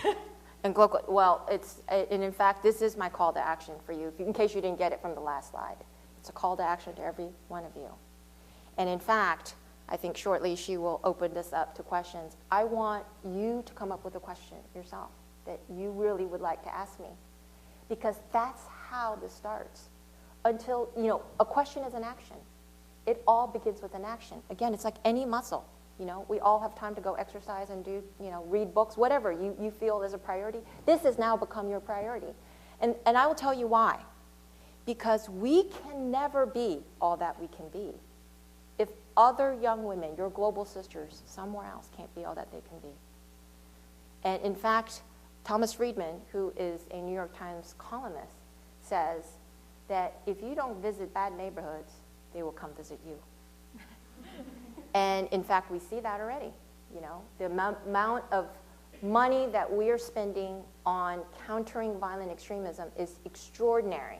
And global, well, and in fact, this is my call to action for you, in case you didn't get it from the last slide. It's a call to action to every one of you. And in fact, I think shortly she will open this up to questions. I want you to come up with a question yourself that you really would like to ask me, because that's how this starts. Until, you know, a question is an action. It all begins with an action. Again, it's like any muscle. You know, we all have time to go exercise and do, you know, read books, whatever you feel is a priority. This has now become your priority. And I will tell you why. Because we can never be all that we can be if other young women, your global sisters, somewhere else can't be all that they can be. And in fact, Thomas Friedman, who is a New York Times columnist, says that if you don't visit bad neighborhoods, they will come visit you. And in fact, we see that already. You know, the amount of money that we are spending on countering violent extremism is extraordinary.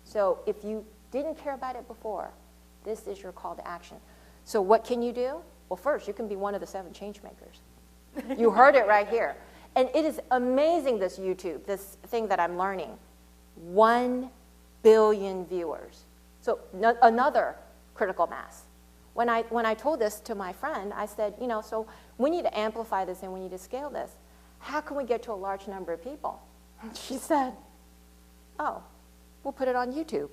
So if you didn't care about it before, this is your call to action. So what can you do? Well, first, you can be one of the 7 changemakers. You heard it right here. And it is amazing, this YouTube, this thing that I'm learning. 1 billion viewers. So another critical mass. When I told this to my friend, I said, you know, so we need to amplify this and we need to scale this. How can we get to a large number of people? And she said, oh, we'll put it on YouTube.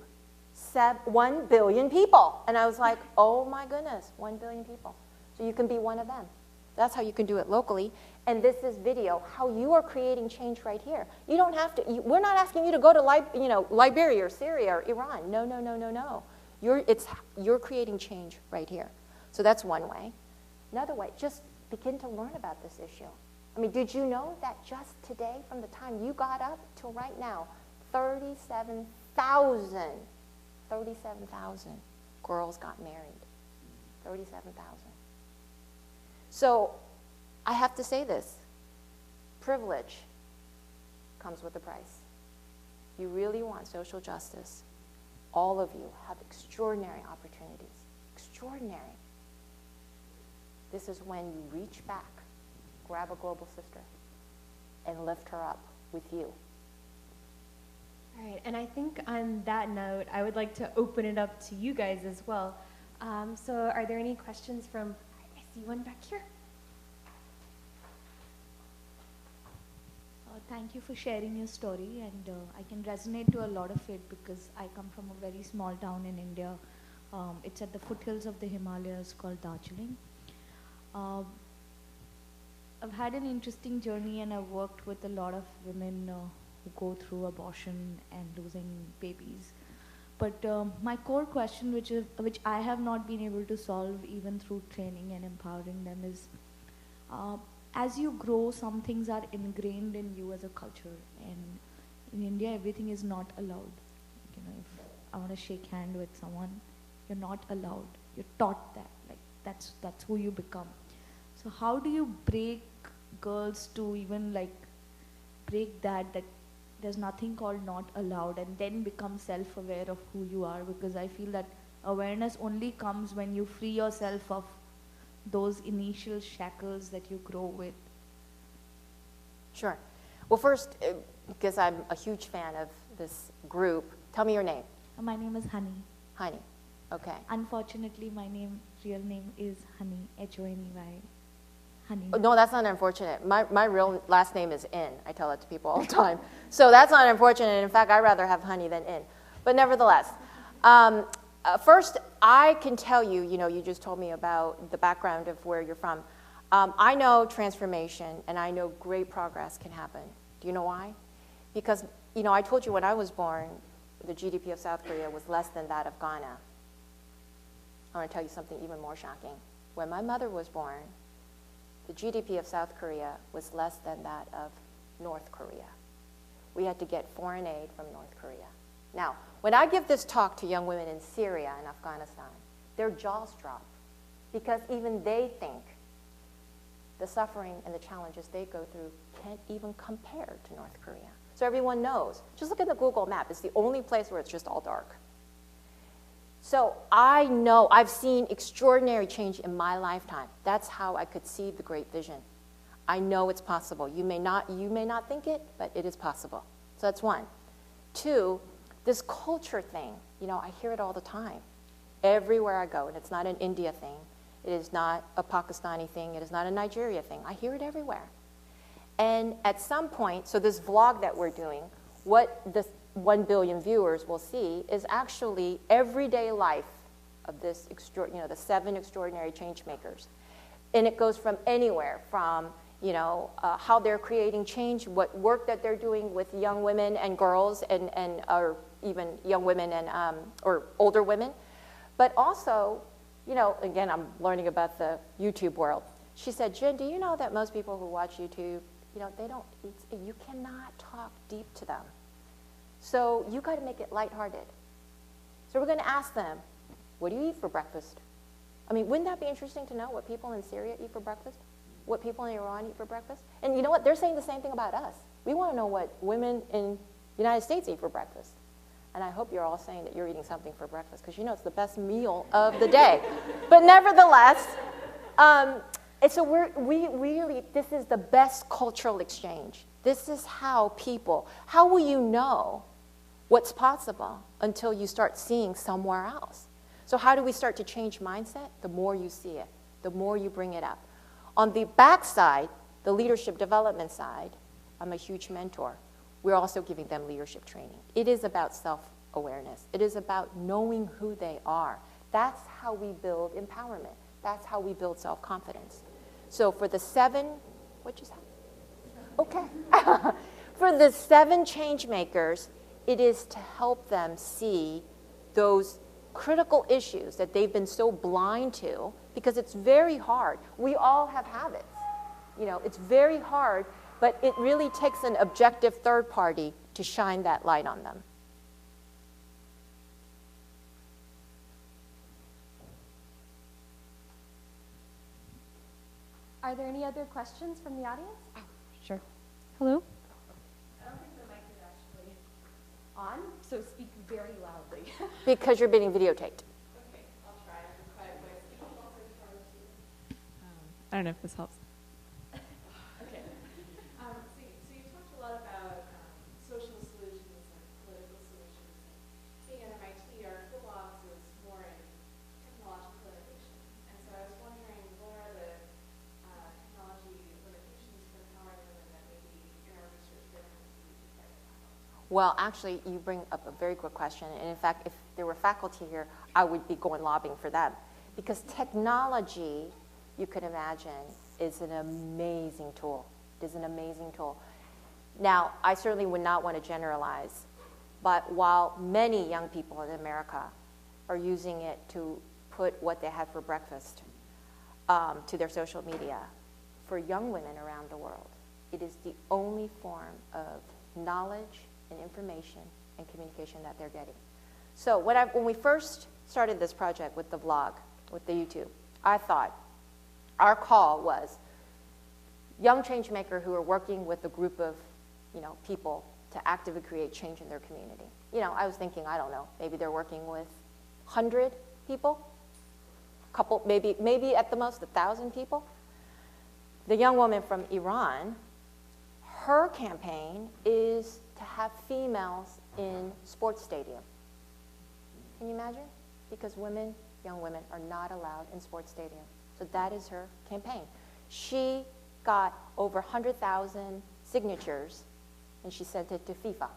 1 billion people. And I was like, oh my goodness, 1 billion people. So you can be one of them. That's how you can do it locally. And this is video, how you are creating change right here. You don't have to, we're not asking you to go to Liberia or Syria or Iran. No, no, no, no, no. You're creating change right here. So that's one way. Another way, just begin to learn about this issue. I mean, did you know that just today, from the time you got up till right now, 37,000 girls got married. 37,000. So I have to say this. Privilege comes with a price. you really want social justice, all of you have extraordinary opportunities. Extraordinary. This is when you reach back, grab a global sister, and lift her up with you. All right, and I think on that note, I would like to open it up to you guys as well. So are there any questions from, I see one back here. Thank you for sharing your story, and I can resonate to a lot of it because I come from a very small town in India. It's at the foothills of the Himalayas called Darjeeling. I've had an interesting journey, and I've worked with a lot of women who go through abortion and losing babies. But my core question, which I have not been able to solve even through training and empowering them, is as you grow, some things are ingrained in you as a culture, and in India, everything is not allowed. You know, if I want to shake hand with someone, you're not allowed. You're taught that, like that's who you become. So how do you break girls to even like break that there's nothing called not allowed, and then become self-aware of who you are? Because I feel that awareness only comes when you free yourself of those initial shackles that you grow with. Sure. Well, first, because I'm a huge fan of this group, tell me your name. My name is Honey. Honey. Okay. Unfortunately, my real name is Honey, H-O-N-E-Y. Honey. Oh, no, that's not unfortunate. My real last name is In. I tell it to people all the time. So that's not unfortunate. In fact, I'd rather have Honey than In. But nevertheless, first, I can tell you, you just told me about the background of where you're from. I know transformation, and I know great progress can happen. Do you know why? Because, I told you when I was born, the GDP of South Korea was less than that of Ghana. I want to tell you something even more shocking. When my mother was born, the GDP of South Korea was less than that of North Korea. We had to get foreign aid from North Korea. Now, when I give this talk to young women in Syria and Afghanistan, their jaws drop because even they think the suffering and the challenges they go through can't even compare to North Korea. So everyone knows. Just look at the Google map. It's the only place where it's just all dark. So I know I've seen extraordinary change in my lifetime. That's how I could see the great vision. I know it's possible. You may not think it, but it is possible. So that's one. Two, this culture thing, I hear it all the time. Everywhere I go, and it's not an India thing. It is not a Pakistani thing. It is not a Nigeria thing. I hear it everywhere. And at some point, so this vlog that we're doing, what this 1 billion viewers will see is actually everyday life of this, the 7 extraordinary changemakers. And it goes from anywhere, from how they're creating change, what work that they're doing with young women and girls, or even young women and or older women, but also, again, I'm learning about the YouTube world. She said, Jin, do you know that most people who watch YouTube, you cannot talk deep to them. So you got to make it lighthearted. So we're going to ask them, what do you eat for breakfast? I mean, wouldn't that be interesting to know what people in Syria eat for breakfast? What people in Iran eat for breakfast? And you know what? They're saying the same thing about us. We want to know what women in the United States eat for breakfast. And I hope you're all saying that you're eating something for breakfast, because it's the best meal of the day. But nevertheless, and so we really, this is the best cultural exchange. This is how will you know what's possible until you start seeing somewhere else? So how do we start to change mindset? The more you see it, the more you bring it up. On the back side, the leadership development side, I'm a huge mentor. We're also giving them leadership training. It is about self-awareness. It is about knowing who they are. That's how we build empowerment. That's how we build self-confidence. So for the 7, what just happened? Okay. For the 7 change makers, it is to help them see those critical issues that they've been so blind to, because it's very hard. We all have habits. It's very hard, but it really takes an objective third party to shine that light on them. Are there any other questions from the audience? Sure. Hello? I don't think the mic is actually. on, so speak very loudly. Because you're being videotaped. Okay, I'll try in a quiet voice. I don't know if this helps. Okay. So you talked a lot about social solutions and political solutions. And being at MIT, our co-ops is more in technological innovation. And so I was wondering, what are the technology limitations for empowering women that maybe in our research programs we try to tackle? Well, actually, you bring up a very good question. And in fact, if there were faculty here, I would be going lobbying for them. Because technology, you could imagine, is an amazing tool. It is an amazing tool. Now, I certainly would not want to generalize, but while many young people in America are using it to put what they had for breakfast to their social media, for young women around the world, it is the only form of knowledge and information and communication that they're getting. So when we first started this project with the vlog, with the YouTube, I thought our call was young changemaker who are working with a group of, people to actively create change in their community. I was thinking, I don't know, maybe they're working with 100 people, couple, maybe at the most 1,000 people. The young woman from Iran, her campaign is to have females in sports stadium. Can you imagine? Because young women are not allowed in sports stadium. So that is her campaign. She got over 100,000 signatures, and she sent it to FIFA,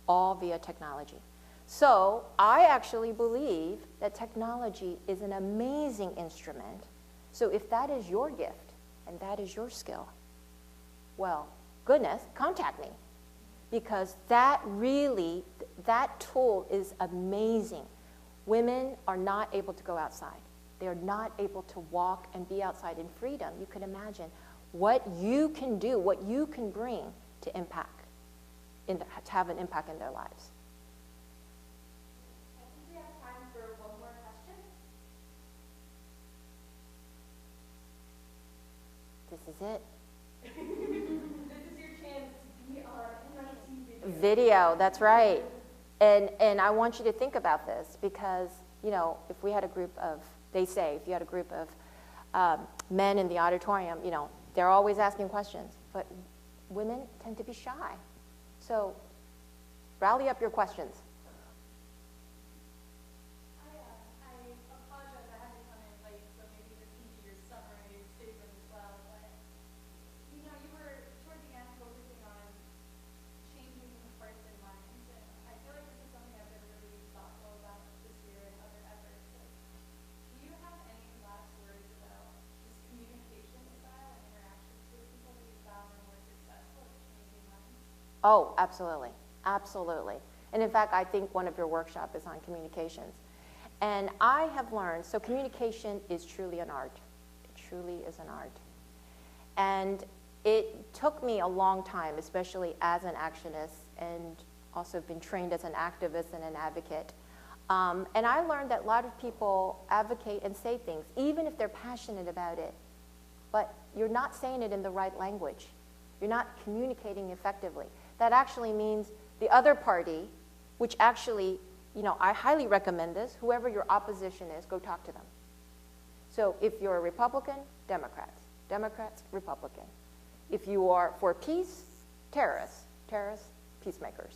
all via technology. So I actually believe that technology is an amazing instrument. So if that is your gift and that is your skill, well, goodness, contact me. Because that tool is amazing. Women are not able to go outside. They are not able to walk and be outside in freedom. You can imagine what you can do, what you can bring to to have an impact in their lives. I think we have time for one more question. This is it. This is your chance to be on MIT Video, that's right. And I want you to think about this because, if we had a group of, they say, if you had a group of men in the auditorium, they're always asking questions, but women tend to be shy. So rally up your questions. I apologize, I had to come in late, so maybe this can be your summary statement as well. But, you were toward the end focusing on changing the person mind. And I feel like this is something I've been really thoughtful about this year and other efforts. Do you have any last words about just communication style and interactions with people that you found are more successful at changing minds? Oh, absolutely. Absolutely. And in fact, I think one of your workshops is on communications. And I have learned, so communication is truly an art. It truly is an art. And it took me a long time, especially as an actionist, and also been trained as an activist and an advocate. And I learned that a lot of people advocate and say things, even if they're passionate about it, but you're not saying it in the right language. You're not communicating effectively. That actually means the other party, which actually, I highly recommend this, whoever your opposition is, go talk to them. So if you're a Republican, Democrats, Republican. If you are for peace, terrorists, peacemakers.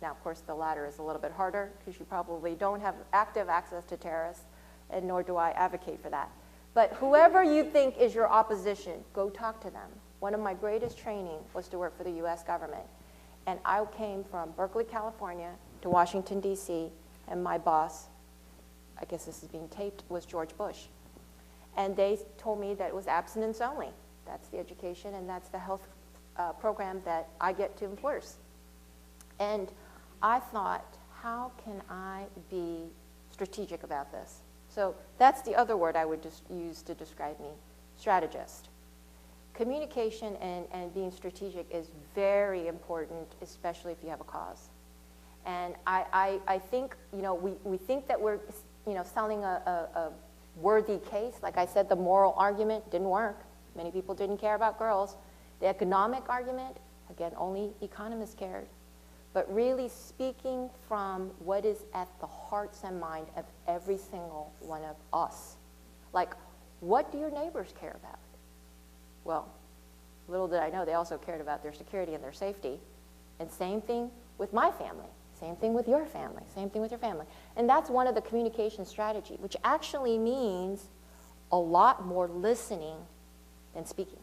Now, of course, the latter is a little bit harder because you probably don't have active access to terrorists, and nor do I advocate for that. But whoever you think is your opposition, go talk to them. One of my greatest training was to work for the U.S. government. And I came from Berkeley, California to Washington, D.C., and my boss, I guess this is being taped, was George Bush. And they told me that it was abstinence only. That's the education and that's the health program that I get to enforce. And I thought, how can I be strategic about this? So that's the other word I would just use to describe me, strategist. Communication and being strategic is very important, especially if you have a cause. And I think, we think that we're, selling a worthy case. Like I said, the moral argument didn't work. Many people didn't care about girls. The economic argument, again, only economists cared. but really speaking from what is at the hearts and mind of every single one of us. Like, what do your neighbors care about? Well, little did I know they also cared about their security and their safety. And same thing with my family. Same thing with your family. Same thing with your family. And that's one of the communication strategy, which actually means a lot more listening than speaking.